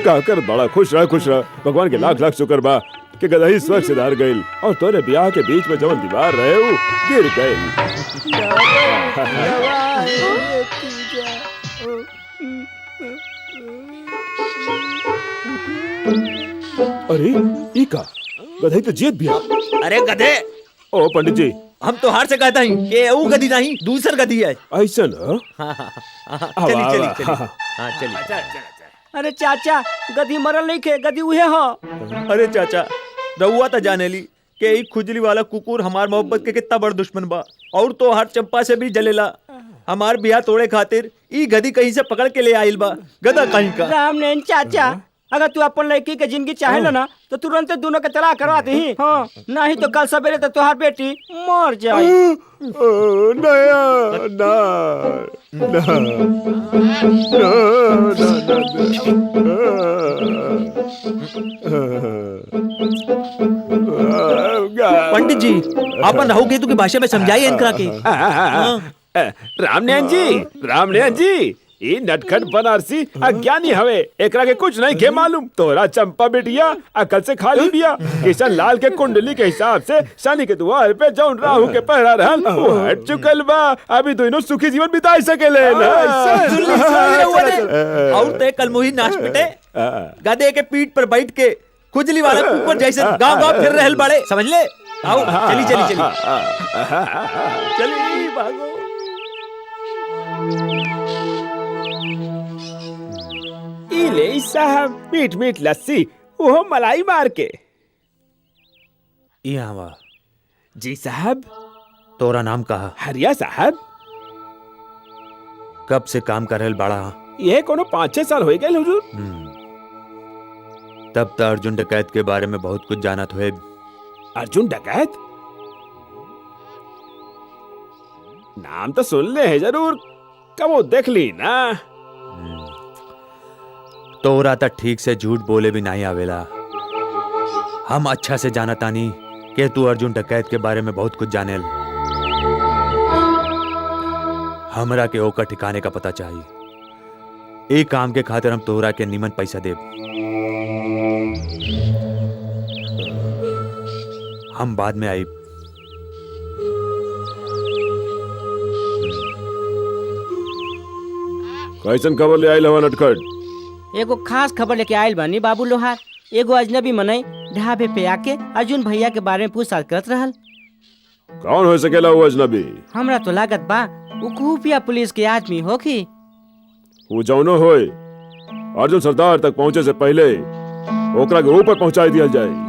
कहकर बड़ा खुश रहा। भगवान के लाख लाख शुक्र बा कि गदही स्वर्ग से धार गइल और तोरे ब्याह के बीच में जवन दीवार रहे वो गिर गइल। अरे ई का गदही तो जीत बिया। अरे गधे, ओ पंडित जी, हम तो हार से कहता ही कि वो गदी नहीं दूसर गदी है। ऐसा ना? हाँ, हाँ, हाँ, चली चली चली हाँ चली। अरे चाचा, गधी मरल नहीं के, गधी उहे हो। अरे चाचा, रउआ तो जाने ली कि ई खुजली वाला कुकुर हमार मोहब्बत के कितना बड़ दुश्मन बा, और तो हर चंपा से भी जलेला। हमार बियाह तोड़े खातिर ई गधी कहीं से पकड़ के ले आइल बा, गधा कहीं का। राम नैन चाचा, अगर तू अपन लड़की के जिंदगी चाहे ना तो तुरंत दोनों के तलाक करवा दही। हाँ, नहीं तो कल सवेरे तो तुहार बेटी मर जाए। पंडित जी, अपन राहु केतु की भाषा में समझाइए इनकरा के। रामनयन जी, ये नटखट बनारसी अज्ञानी हवे, एकरा के कुछ नहीं के मालूम। तोरा चंपा बेटिया अकल से खाली बिया। किशन लाल के कुंडली के हिसाब से शनि के द्वार पे जौन राहु के पहरा रहल वो हट चुकल बा। अभी दोनों सुखी जीवन बिताई सकेले ना। और ते कल मुही नाच पिटे गधे के पीठ पर बैठ के खुजली वाला कुकुर जैसे गांव-गांव फिर रहल बड़े, समझ ले। आओ चली चली चली चली भागो। ले साहब मीठ मीठ लस्सी, वो मलाई मार के। यहाँ वा। जी साहब। तोरा नाम कहा? हरिया साहब। कब से काम कर रहल बड़ा? ये कोनो 5-6 साल हो गए हुजूर। तब तो अर्जुन डकैत के बारे में बहुत कुछ जानत हुए। अर्जुन डकैत? नाम तो सुन ले है जरूर, कब देख ली ना। तोरा तो ठीक से झूठ बोले भी नहीं आवेला। हम अच्छा से जाना तानी कि तू अर्जुन डकैत के बारे में बहुत कुछ जानेल। हमरा के ओकर ठिकाने का पता चाहिए। एक काम के खातिर हम तोरा के निमन पैसा देब। हम बाद में आई। कैसन खबर ले आइल हवा नटखट? एगो खास खबर लेके आयल बानी बाबू लोहार। एगो अजनबी मनई ढाबे पे आके अर्जुन भैया के बारे में पूछताछ करत रहल। कौन हो सकेला वो अजनबी? हमरा तो लागत बा वो खुफिया पुलिस के आदमी होखी। वो जौनो होए, अर्जुन सरदार तक पहुंचे से पहले ओकरा के ऊपर पहुंचाई दिया जाए।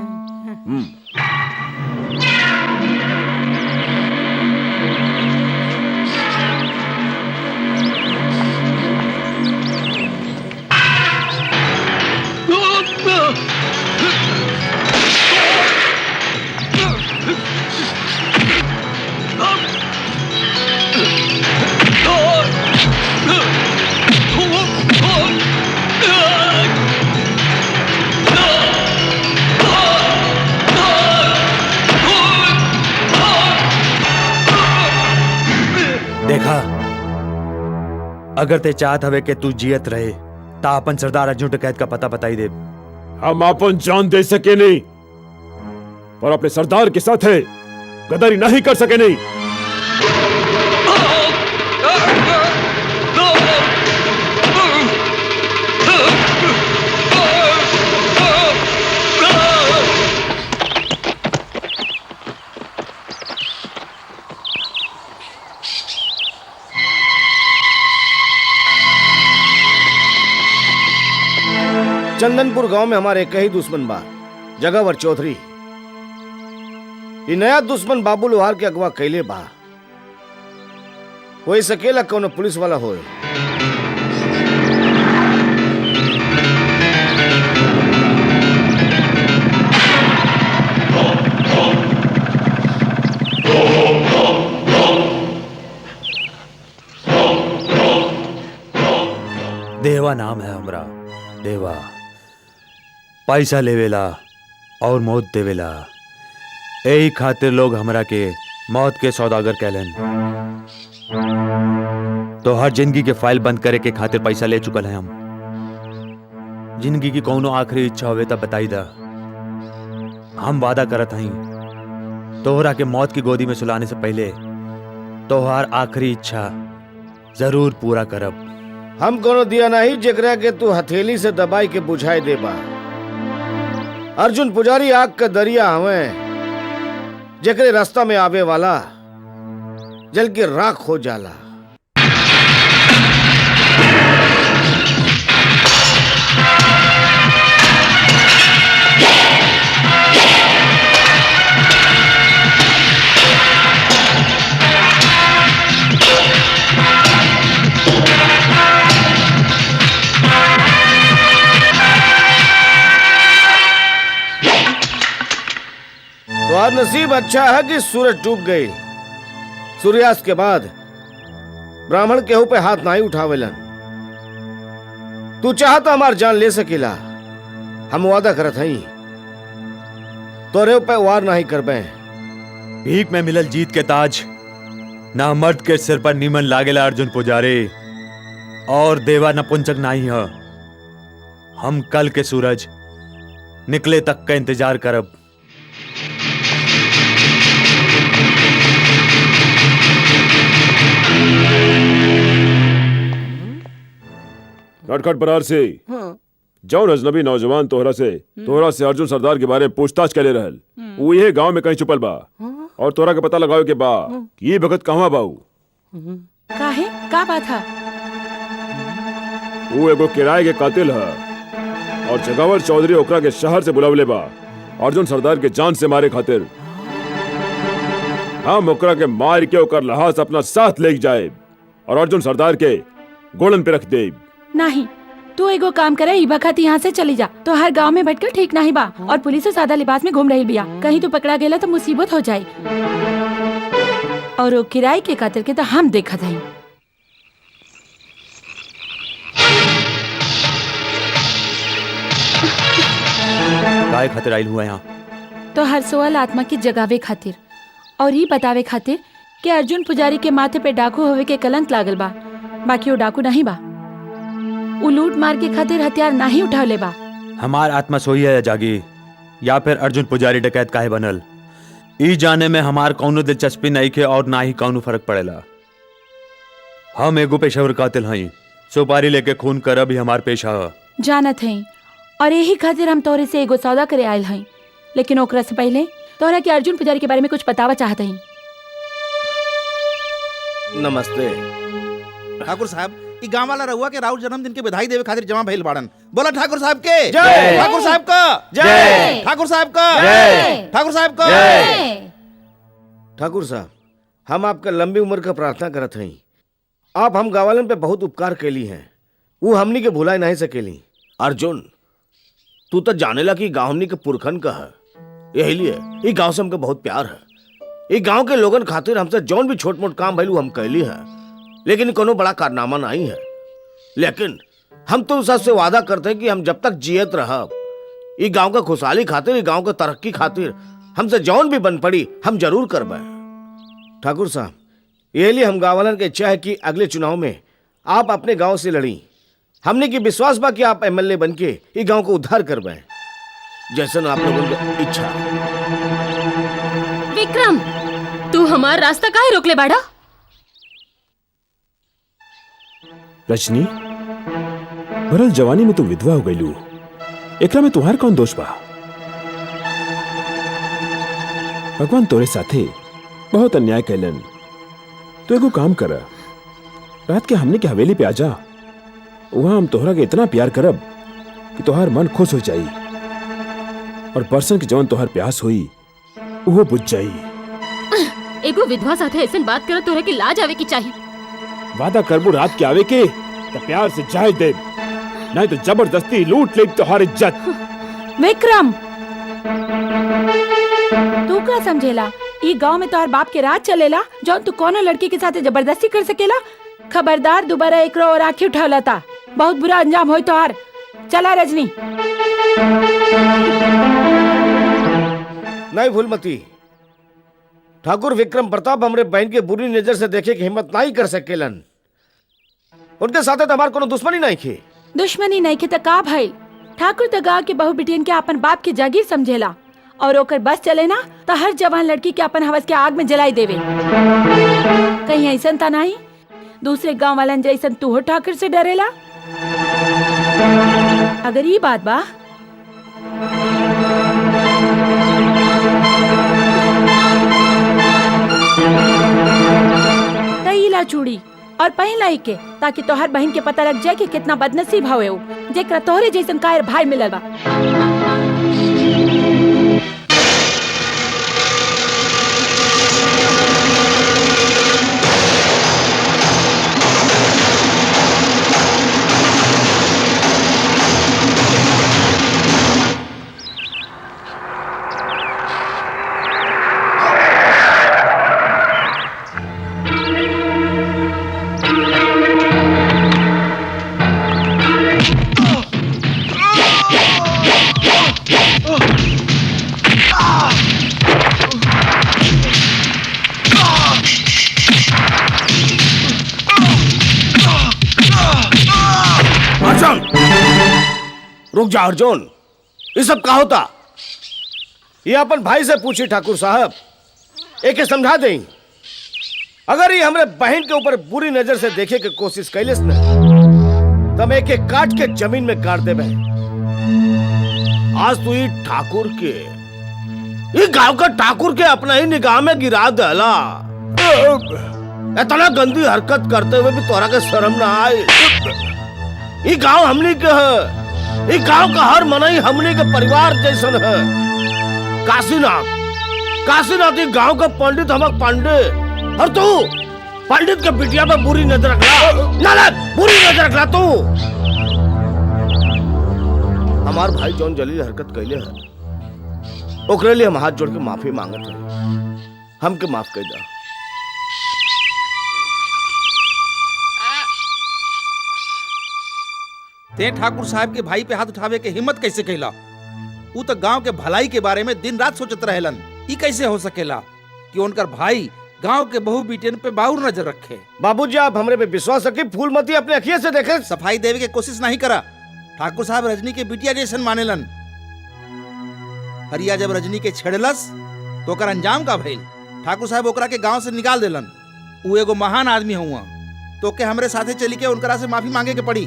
देखा, अगर ते चाहत हवे कि तू जियत रहे ता अपन सरदार अर्जुन डकैत का पता बताई दे। हम अपन जान दे सके नहीं, पर अपने सरदार के साथ है गद्दारी नहीं कर सके नहीं। चंदनपुर गांव में हमारे एक ही दुश्मन बा, जगावर चौधरी। ये नया दुश्मन बाबू लोहार के अगवा कैले बा। वही सकेला कौन पुलिस वाला होए। देवा नाम है हमरा, देवा। पैसा लेवेला और मौत देवेला। यही खातिर लोग हमरा के मौत के सौदागर कहलन। तो हर जिंदगी के फाइल बंद करे के खातिर पैसा ले चुकल है हम। जिंदगी की कौनो आखिरी इच्छा होवे तब बताई दा। हम वादा करत हई तोहरा के मौत की गोदी में सुलाने से पहले तोहार आखिरी इच्छा जरूर पूरा करब। हम कोनो दिया नहीं जेकरा के तू हथेली से दबाई के बुझाई देबा। अर्जुन पुजारी आग का दरिया हवे, जेकरे रास्ता में आवे वाला जल के राख हो जाला। तो आज नसीब अच्छा है कि सूरज डूब गई। सूर्यास्त के बाद ब्राह्मण केहू पे हाथ नहीं उठावेलन। तू चाहता हमार जान ले सकेला, हम वादा करत हई तोरे पे वार नहीं करबे। भीख में मिलल जीत के ताज ना मर्द के सिर पर नीमन लागेला अर्जुन पुजारी, और देवा नपुंसक नहीं है। हम कल के सूरज निकले तक का इंतजार करब। नटखट बरार से जौन अजनबी नौजवान तोहरा से अर्जुन सरदार के बारे में पूछताछ करे रहल, वो ये गांव में कहीं छुपल बा और तोरा के पता लगावे के बा कि ये भगत कहवा बाऊ। काहे का बात है? वो एगो किराए के कातिल है और जगावर चौधरी ओकरा के शहर से बुलावले बा अर्जुन सरदार के जान से मारे खातिर। हम ओकरा के मार के ओकर लहास अपना साथ ले जाए और अर्जुन सरदार के गोलन पे रख दे। नहीं, तू एगो काम करे, ई बखत यहाँ से चली जा। तो हर गांव में भटकर ठीक नहीं बा, और पुलिस सादा लिबास में घूम रही बिया। कहीं तू पकड़ा गेला तो मुसीबत हो जाए। और वो किराए के कातिल के तो हम देखत हई। काय खातिर आइल हुआ यहाँ? तो हर सोअल आत्मा की जगावे खातिर और ये बतावे खातिर कि अर्जुन पुजारी के माथे पे डाकू होवे के कलंक लागल बा। बाकी वो डाकू नहीं बा, वो लूट मार के खातिर हथियार नहीं उठावले बा। हमार आत्मा सोई है या जागी, या फिर अर्जुन पुजारी डकैत काहे बनल, ई जाने में हमार कौनो दिलचस्पी नहीं के और ना ही कौनो फर्क पड़ेला। हम एगो पेशेवर कातिल हई, सुपारी लेके खून करब ही हमार पेशा है। जानत हई, और यही खातिर हम तोरे से एगो सौदा करे आयल हई। लेकिन ओकरा से पहले तोरा के अर्जुन पुजारी के बारे में कुछ बतावा चाहत हई। नमस्ते ठाकुर साहब, ई गांव वाला रहुआ के राउर जन्मदिन के बधाई देवे खातिर जमा भइल बाड़न। बोला ठाकुर साहब के जय। ठाकुर साहब का जय। ठाकुर साहब का जय। ठाकुर साहब का ठाकुर साहब, हम आपका लंबी उम्र का प्रार्थना करत हई। आप हम गांवलन पे बहुत उपकार कैली हैं, वो हमनी के भुला नहीं सकेली। अर्जुन, तू तो जानेला कि गांव हमनी के पुरखन का है, यही लिए ई गांव से हमके बहुत प्यार है। ई गांव के लोगन खातिर हमसे जौन भी छोट मोट काम भइल हम कैली है, लेकिन कोनो बड़ा कारनामा नहीं है। लेकिन हम तो सबसे वादा करते हैं कि हम जब तक जियत रहब, ई गांव का खुशहाली खातिर, ई गांव के तरक्की खातिर हमसे जौन भी बन पड़ी हम जरूर करबे। ठाकुर साहब, ये लिए हम गाँव वालन के इच्छा है कि अगले चुनाव में आप अपने गांव से लड़ी। हमने की विश्वास बा कि आप एमएलए बन के ई गांव को उद्धार करबे, जैसन आप लोगों की इच्छा। विक्रम, तू हमार रास्ता काहे रोकले बाड़ा? रजनी, भरल जवानी में तू विधवा हो गईलू, एकरा में तुहार कौन दोष बा? भगवान तोरे साथे बहुत अन्याय कैलन। तो एगो काम कर, रात के हमने के हवेली पे आजा, वहां हम तोहरा के इतना प्यार करब कि तोहार मन खुश हो जाई और बरसन के जवन तोहार प्यास हुई वो बुझ जाई। एगो विधवा साथे ऐसन बात करत तोहरा के लाज आवे की चाहिए। वादा करबू रात के आवे के तो प्यार से जाए दे, नहीं तो जबरदस्ती लूट ले तोहार इज्जत। विक्रम, तू क्या समझेला? ई गांव में तोहर बाप के राज चलेला, जो तू कोनो लड़की के साथ जबरदस्ती कर सकेला? खबरदार, दोबारा एकरो और आँखी उठावला ता बहुत बुरा अंजाम होई तोहार। चला रजनी। नहीं फूलमती, ठाकुर विक्रम प्रताप हमरे बहन के बुरी नजर से देखे की हिम्मत नहीं कर सकेलन। उनके साथ तो हमार कोनो दुश्मनी नहीं खे। दुश्मनी नहीं खे त का भाई? ठाकुर त गाँव के बहु बिटियन के अपन बाप के जागीर समझेला, और ओकर बस चले ना तो हर जवान लड़की के अपन हवस के आग में जलाई देवे। कहीं ऐसा ता नहीं दूसरे गांव वालन जैसन तू हो ठाकुर से डरेला? अगर ये बात बा चूड़ी और पहन लाई के, ताकि तोहर बहन के पता लग जाए कि कितना बदनसीब हवे वो, जेकरा तोहरे जैसन कायर भाई मिलल बा। रुक जा अर्जुन, ये सब का होता? ये अपन भाई से पूछी ठाकुर साहब, एक समझा दें। अगर ये हमरे बहन के ऊपर बुरी नजर से देखे के कोशिश कैलिस न, तब एक एक काट के जमीन में गाड़ देबे। आज तू ये ठाकुर के, ये गांव का ठाकुर के अपना ही निगाह में गिरा दला। इतना गंदी हरकत करते हुए भी तोरा के शर्म ना आए। ये गांव हमनी के है, ये गांव का हर मनई हमनी के परिवार जैसन है। काशीनाथ ये गांव का पंडित हमक पांडे, और तू पंडित के बिटिया पे बुरी नजर रखला, नालायक, बुरी नजर रखला तू। हमार भाई जौन जलील हरकत कैले है, ओकरे लिए हम हाथ जोड़ के माफी मांगत है। हमके माफ कर दा। ते ठाकुर साहब के भाई पे हाथ उठावे के हिम्मत कैसे कैला? वो तो गांव के भलाई के बारे में दिन रात सोचत रहेलन। ई कैसे हो सकेला कि उनकर भाई गांव के बहू बेटियन पे बाउर नजर रखे? बाबूजी, आप हमरे पे विश्वास रखिए, फूलमती अपने अखिए से देखे। सफाई देवे के कोशिश नहीं करा। ठाकुर साहब रजनी के बिटिया जैसन मानेलन। हरिया जब रजनी के छेड़लस तो ओकर अंजाम का भइल। ठाकुर साहब ओकरा के गांव से निकाल देलन। वो एगो महान आदमी हुआ, तो के हमरे साथे चली के उनकरा से माफी मांगे के पड़ी।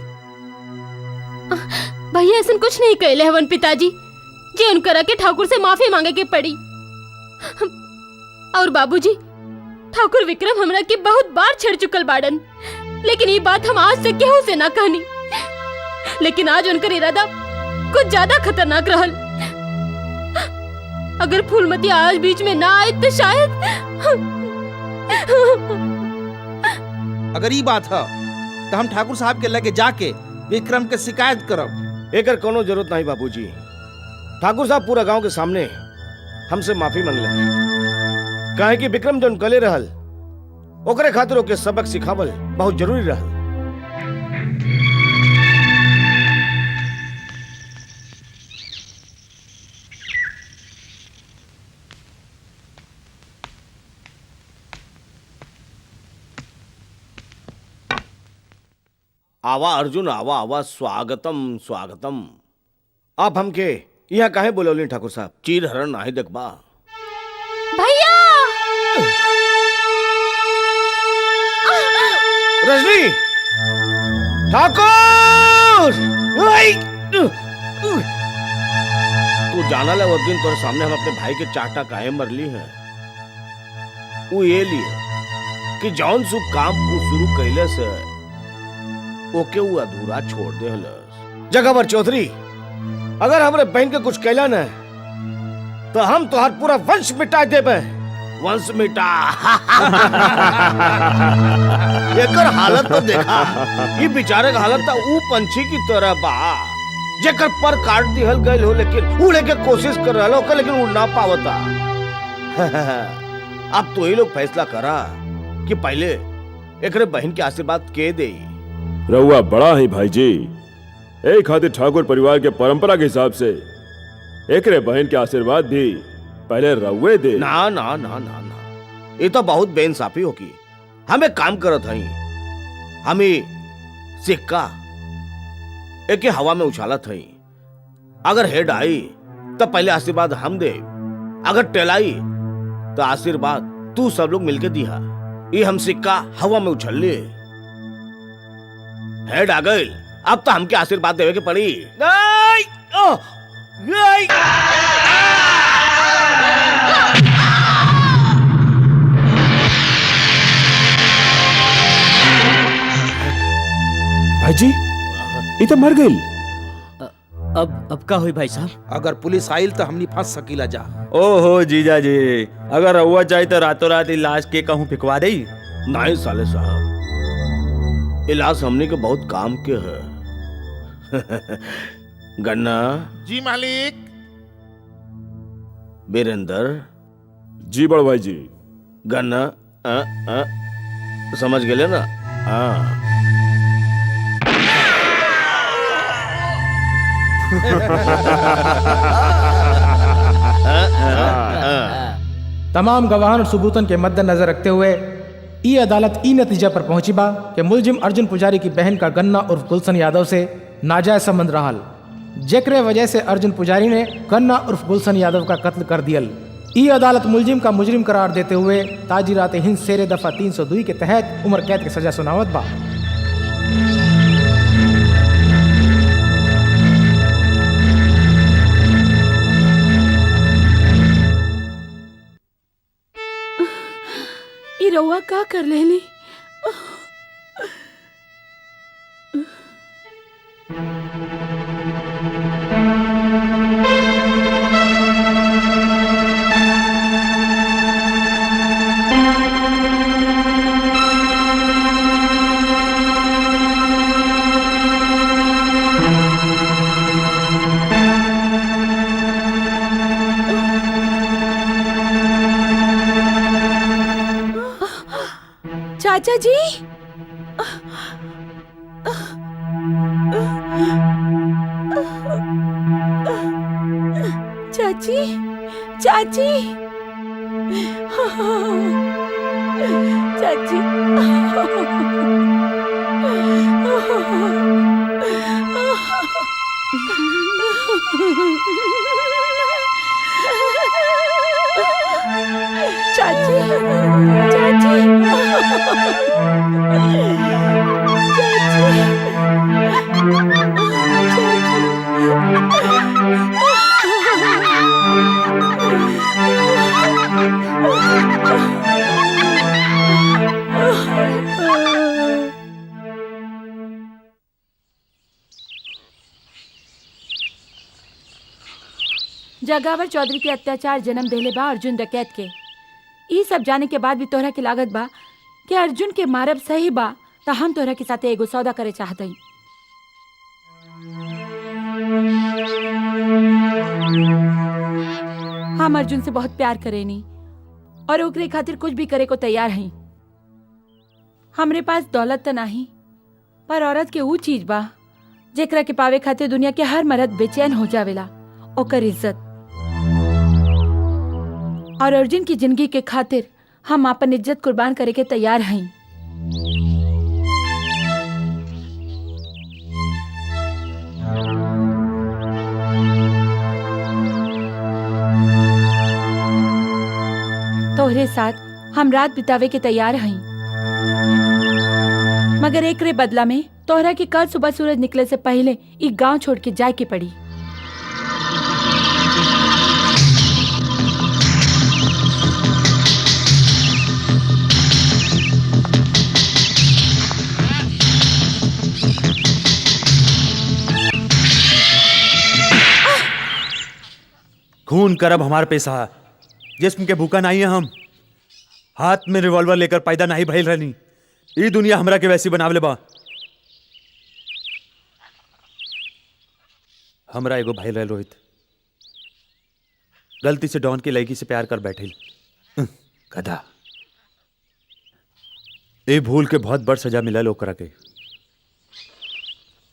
भैया ऐसा कुछ नहीं कहले हवन पिताजी, जे उनकरा के ठाकुर से माफी मांगे के पड़ी। और बाबूजी, ठाकुर विक्रम हमरा के बहुत बार छेड़ चुकल बाड़न, लेकिन ये बात हम आज तक केहू से ना कहनी। लेकिन आज उनकर इरादा कुछ ज्यादा खतरनाक रहल। अगर फूलमती आज बीच में ना आए तो शायद। अगर ये बात है तो हम ठाकुर साहब के लगे जाके विक्रम के शिकायत करब। एकर कोनो जरूरत नहीं बाबूजी। ठाकुर साहब पूरा गांव के सामने हमसे माफी मांगले, काहे कि विक्रम जौन गले रहल, ओकरे खातिर ओके सबक सिखावल बहुत जरूरी रहल। आवा अर्जुन, आवा आवा, स्वागतम स्वागतम। आप हमके यहाँ काहे बोलौली ठाकुर साहब? चीर हरण नाही देखबा? भैया! रजनी! ठाकुर! तू जाना ले, उस दिन तोरे सामने हम अपने भाई के चाटा काहे मरली है। वो ये लिए कि जौन सु काम को शुरू कैले से ओके वो अधूरा छोड़ दे हलस। जगह चौधरी, अगर हमरे बहन के कुछ कहला न तो हम तोहर पूरा वंश मिटा देबे। वंश मिटा। एकर हालत तो देखा, ये बेचारे का हालत तो ऊ पंछी की तरह बा जेकर पर काट दिहल गइल हो, लेकिन उड़े के कोशिश कर रहल हो, लेकिन उड़ ना पावता। अब तो ये लोग फैसला करा कि पहले एकरे बहन के आशीर्वाद के दे। रहुआ बड़ा ही भाई जी, एक खातिर ठाकुर परिवार के परंपरा के हिसाब से एकरे बहन के आशीर्वाद भी पहले रहुए दे। ना ना ना ना ना, ये तो बहुत बेइंसाफी होगी। हम एक काम करत हई, हमें सिक्का एक हवा में उछालत हई। अगर हेड आई तो पहले आशीर्वाद हम दे, अगर टेल आई तो आशीर्वाद तू सब लोग मिलके दिया। ये हम सिक्का हवा में उछल लिए, हेड आ गई, अब तो हमके आशीर्वाद देवे के पड़ी। नहीं! नहीं! बाबूजी ये तो मर गई। अब का हुई भाई साहब? अगर पुलिस आइल तो हमनी फंस सकीला जा। ओहो जीजा जी, अगर रउआ चाहे तो रातों रात ई लाश के कहूँ फिकवा दे। नहीं साले साहब, इलाज हमने के बहुत काम के है। गन्ना जी मालिक। बीरेंद्र जी बड़ भाई जी। गन्ना समझ गए ना? हाँ तमाम गवाहन और सबूतन के मद्देनजर रखते हुए ई अदालत ई नतीजा पर पहुंची बा कि मुलजिम अर्जुन पुजारी की बहन का गन्ना उर्फ गुलशन यादव से नाजायज संबंध रहल, जेकरे वजह से अर्जुन पुजारी ने गन्ना उर्फ गुलशन यादव का कत्ल कर दियल। ई अदालत मुलजिम का मुजरिम करार देते हुए ताजिरात हिंद शेर दफा 302 के तहत उम्र कैद की सजा सुनावत बा। ई रउआ का कर लेली? चाचा जी, चाची, चाची, चाची, चाची, जगावर चौधरी के अत्याचार जन्म देले बा अर्जुन डकैत के। ई सब जाने के बाद भी तोहरा के लागत बा कि अर्जुन के मारब सही बा, तो हम तोहरा के साथे एगो सौदा करे चाहत हई। हम अर्जुन से बहुत प्यार करेनी और ओकरे खातिर कुछ भी करे को तैयार हई। हमरे पास दौलत तो नहीं, पर औरत के ऊ चीज बा जेकरा के पावे खातिर दुनिया के हर मर्द बेचैन हो जावेला, ओकर इज्जत। और अर्जुन की जिंदगी के खातिर हम अपन इज्जत कुर्बान करे के तैयार हई। तोहरे साथ हम रात बितावे के तैयार हई, मगर एकरे बदला में तोहरा के कल सुबह सूरज निकले से पहले ई गांव छोड़ के जाए के पड़ी। खून करब हमार पैसा, जिस्म के भूखा नहीं है हम। हाथ में रिवॉल्वर लेकर पैदा नहीं भइल रहनी। ई दुनिया हमरा के वैसी बनावले बा। हमरा एगो भाई रह रोहित, गलती से डॉन की लड़की से प्यार कर बैठे। गधा। ए भूल के बहुत बड़ सजा मिलल ओकरा के।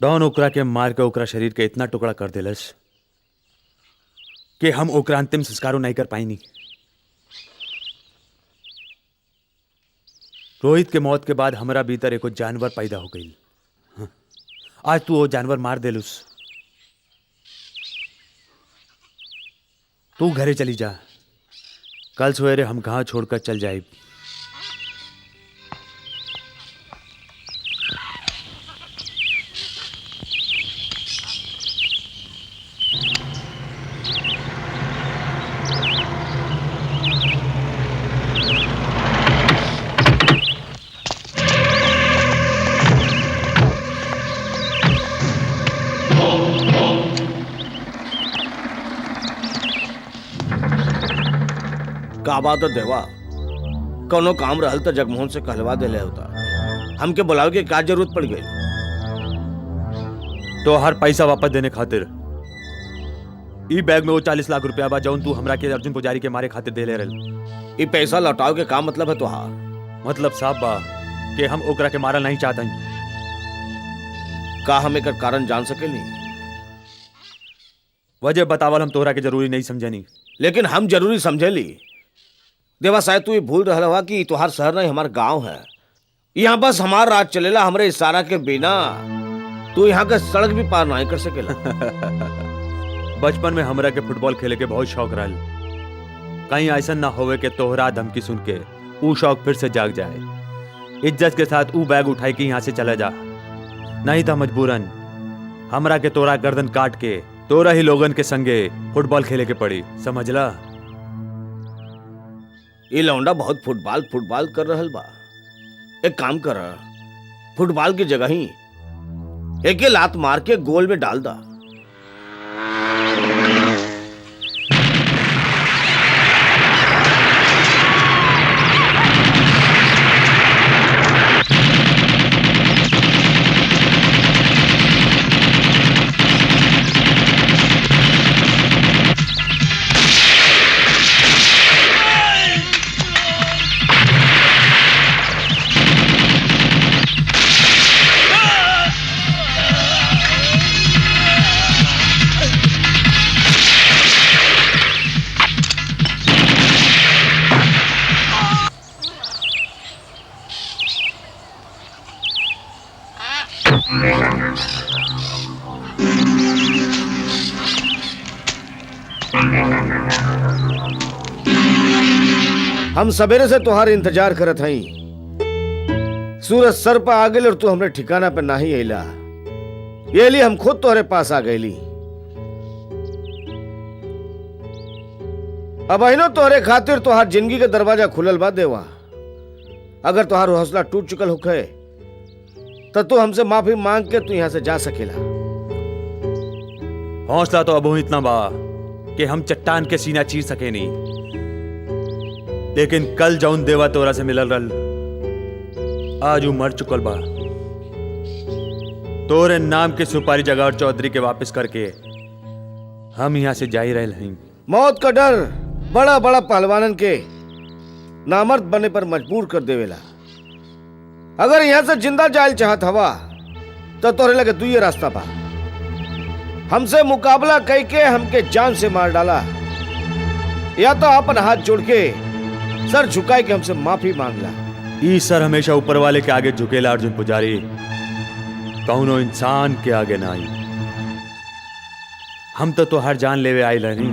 डॉन ओकरा के मार के ओकरा शरीर के इतना टुकड़ा कर दिलस कि हम ओकरा अंतिम संस्कारों नहीं कर पाईनी। रोहित के मौत के बाद हमरा भीतर एको जानवर पैदा हो गई। आज तू वो जानवर मार देलुस। तू घरे चली जा, कल सवेरे हम गांव छोड़कर चल जाए। का बात है देवा, कोनो काम रहल तो जगमोहन से कहलवा दे ले होता, हमके बुलावे के क्या जरूरत पड़ गई? तो हर पैसा वापस देने खातिर ई बैग में वो 40 लाख रुपया बा जौन तू हमरा के अर्जुन पुजारी के मारे खातिर दे ले रहल। ये पैसा लौटाओ के का मतलब है तुहार? मतलब साहब बा कि हम ओकरा के मारल नहीं चाहते। का हम एकर कारण जान सकेली? वजह बतावल हम तोहरा के जरूरी नहीं समझनी। लेकिन हम जरूरी समझेली। देवा शायद तू ये भूल रहा हुआ कि तुहार शहर नहीं हमार गांव है। यहाँ बस हमार राज चलेला, हमरे इशारा के बिना तू यहाँ के सड़क भी पार नहीं कर सकेला। बचपन में हमरा के फुटबॉल खेले के बहुत शौक रहल। कहीं ऐसा ना होवे कि तोहरा धमकी सुन के ऊ शौक फिर से जाग जाए। इज्जत के साथ ऊ बैग उठाई के यहाँ से चला जा, नहीं था मजबूरन हमरा के तोरा गर्दन काट के तोरा ही लोगन के संगे फुटबॉल खेले के पड़ी, समझला? ये लौंडा बहुत फुटबॉल कर रहल बा। एक काम कर, फुटबॉल की जगह ही एक लात मार के गोल में डाल दा। हम सवेरे से तुम्हारे इंतजार करत हई। सूरज सर पर आ गई और तू हमरे ठिकाना पे नहीं अला। ये लिए हम खुद तोहरे पास आ गईली। अब अहिनो तोहरे खातिर तोहार जिंदगी के दरवाजा खुलल बा देवा। अगर तोहार हौसला टूट चुकल होखे तो तू हमसे माफी मांग के तू यहाँ से जा सकेला। हौसला तो अब इतना बा कि हम चट्टान के सीना चीर सके नहीं। लेकिन कल जौन देवा तोरा से मिलल रल, आज वो मर चुकल बा। तोरे नाम के सुपारी जगार चौधरी के वापस करके हम यहाँ से जा ही रहे हैं। मौत का डर बड़ा बड़ा पहलवानन के नामर्द बने पर मजबूर कर देवेला। अगर यहाँ से जिंदा जायल चाहत हवा तो तोरे लगे दुई रास्ता बा। हमसे मुकाबला कई के हमके जान से मार डाला, या तो अपन हाथ जोड़ के सर झुकाए के हमसे माफी मांगला। ई सर हमेशा ऊपर वाले के आगे झुकेला अर्जुन पुजारी, कौनो इंसान के आगे नहीं। हम तो हर जान लेवे आइल नहीं,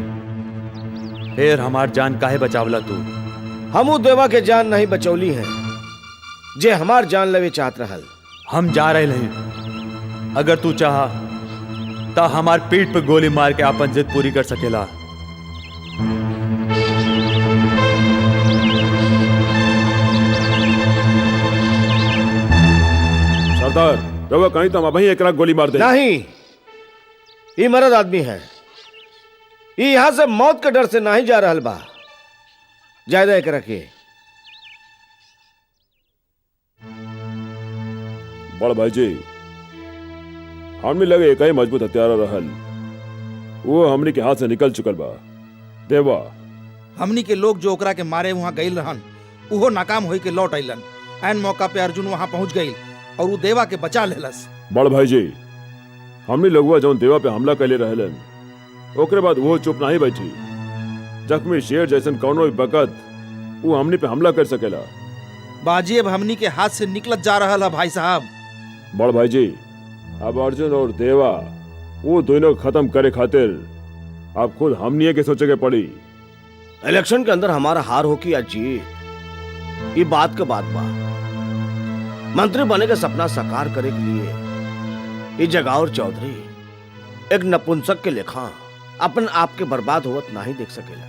फिर हमार जान काहे बचावला तू? हमू देवा के जान नहीं बचौली है जे हमार जान लेवे चाहत रहल। हम जा रहे हैं। अगर तू चाहा तो हमार पीठ पे गोली मार के अपन जिद पूरी कर सकेला। सरदार रवा कहीं तो वहीं एक गोली मार दे। नहीं, ये मर्द आदमी है। ये यहां से मौत के डर से नहीं जा रहल बा। ज्यादा एक रखिए। बड़ भाई जी, हमने लगे एक ही मजबूत हथियार रहल, वो हमनी के हाथ से निकल चुकल बा। देवा, हमनी के लोग जो ओकरा के मारे वहां गईल रहन, उहो नाकाम होई के लौट अइलन। ऐन मौका पे अर्जुन वहां पहुंच गई और वो देवा के बचा लेलस। बड़ भाई जी, हमनी लोगवा जौन देवा पे हमला कैले रहलन, ओकरे बाद वो चुप नहीं बैठी। जख्मी शेर जैसन कौनो भी बकत वो हमनी पे हमला कर सकेला। बाजी अब हमनी के हाथ से निकलत जा रहल है भाई साहब। बड़ भाई जी, अब अर्जुन और देवा वो दोनों खत्म करे खातिर अब खुद हमनी के सोचे के पड़ी। इलेक्शन के अंदर हमारा हार हो कि या जीत, ये बात के बात बा। मंत्री बने के सपना साकार करे के लिए ये जगावर चौधरी एक नपुंसक के लेखा अपन आप के बर्बाद होवत नहीं देख सकेला।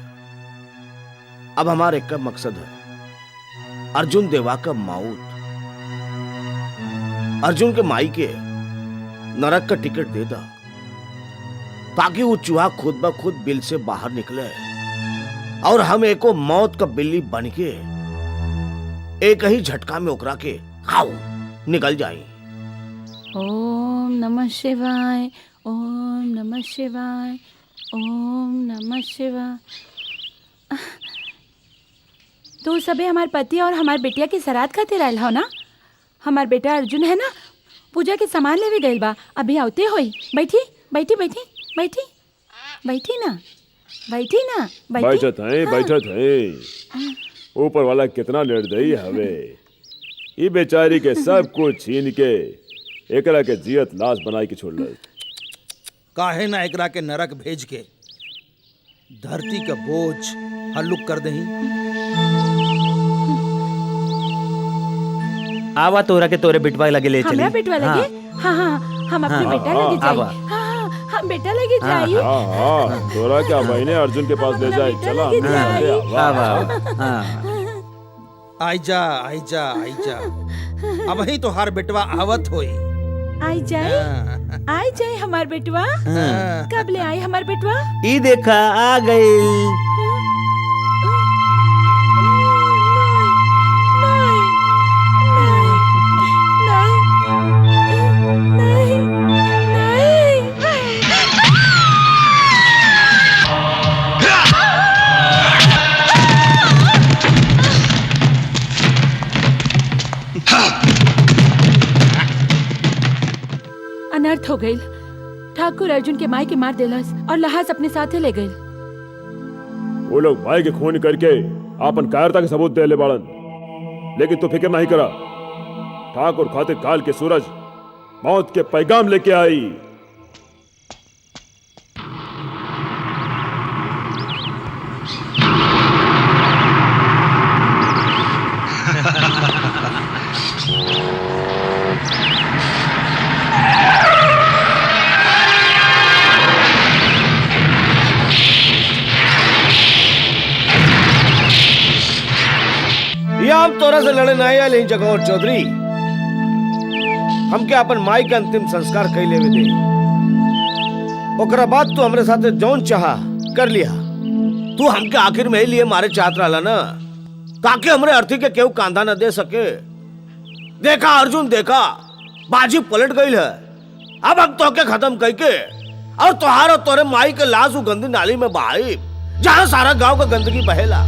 अब हमारे एक मकसद है, अर्जुन देवा का मौत। अर्जुन के माई के नरक का टिकट दे दा, ताकि वो चूहा खुद ब खुद बिल से बाहर निकले। और हम एको मौत का बिल्ली बन के एक ही झटका में ओकरा के खाओ निकल जाई। ओम नमः शिवाय, ओम नमः शिवाय, ओम नमः शिवाय। तो सबे हमार पति और हमार बेटिया के सराध खातिर आयल हो ना? हमार बेटा अर्जुन है ना, पूजा के सामान लेवे गइल बा, अभी आवते होई। बैठी बैठी बैठी बैठी बैठी ना, बैठी ना, बैठत है बैठत है। ऊपर वाला कितना निर्दयी हवे, ई बेचारी के सब कुछ छीन के एकरा के जियत लाश बनाई के छोड़ लग। काहे ना एकरा के नरक भेज के धरती का बोझ हल्लुक कर दही। आवा तोरा के तोरे बिटवा लगे ले चली। हमरा बेटवा लगे? हाँ हाँ, हम अपने बेटा लगे जाई। हाँ, हम बेटा लगे जाई। हाँ, तोरा क्या महीने अर्जुन के पास ले जाए। चला आई जा आई जा आई जा, अब ही तो हर बेटवा आवत होई। आई जाए हमार बेटवा। कब ले आई हमार बेटवा? ई देखा आ गई। अनर्थ हो गई। ठाकुर अर्जुन के माई के मार देलस और लहास अपने साथे ले गई। वो लोग भाई के खून करके आपन कायरता के सबूत दे ले बाड़न, लेकिन तू फिक्र नहीं करा। ठाकुर खातिर काल के सूरज मौत के पैगाम लेके आई। हम तोरा से लड़े नहीं आए जगह और चौधरी, हम क्या अपन माई के अंतिम संस्कार कई लेवे दे। ओकरा बाद तू हमरे साथे जौन चाहा कर लिया। तू हमके आखिर में ही लिए मारे चाहत रहा ना, ताकि हमरे अर्थी के केहू कांधा न दे सके। देखा अर्जुन देखा, बाजी पलट गई है। अब हम तोके खत्म करके और तोहार और तोरे माई के लाश उ गंदी नाली में बहाई, जहां सारा गांव का गंदगी बहेला।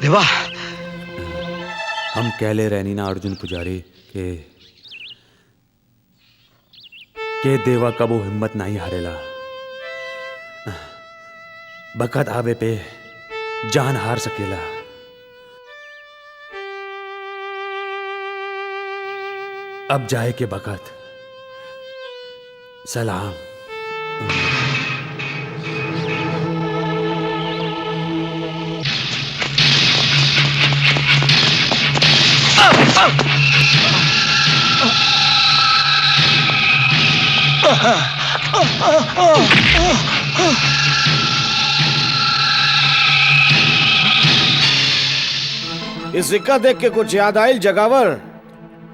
देवा कहले रहनी ना अर्जुन पुजारी के देवा कबो हिम्मत नहीं हारेला। बखत आवे पे जान हार सकेला। अब जाए के बखत सलाम। इस सिक्का देख के कुछ याद आयल जगावर?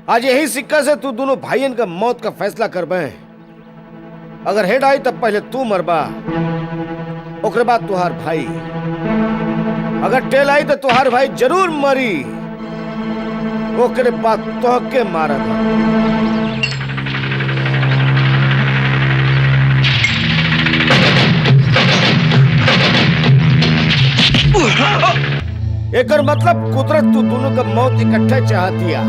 आज यही सिक्का से तू दोनों भाइयन का मौत का फैसला करबे। अगर हेड आई तब पहले तू मरबा, ओकरे बाद तुहार भाई। अगर टेल आई तो तुहार भाई जरूर मरी, ओकरे बाद तोहके मारा था। एकर मतलब कुदरत तू दोनों का मौत इकट्ठे चाहतिया।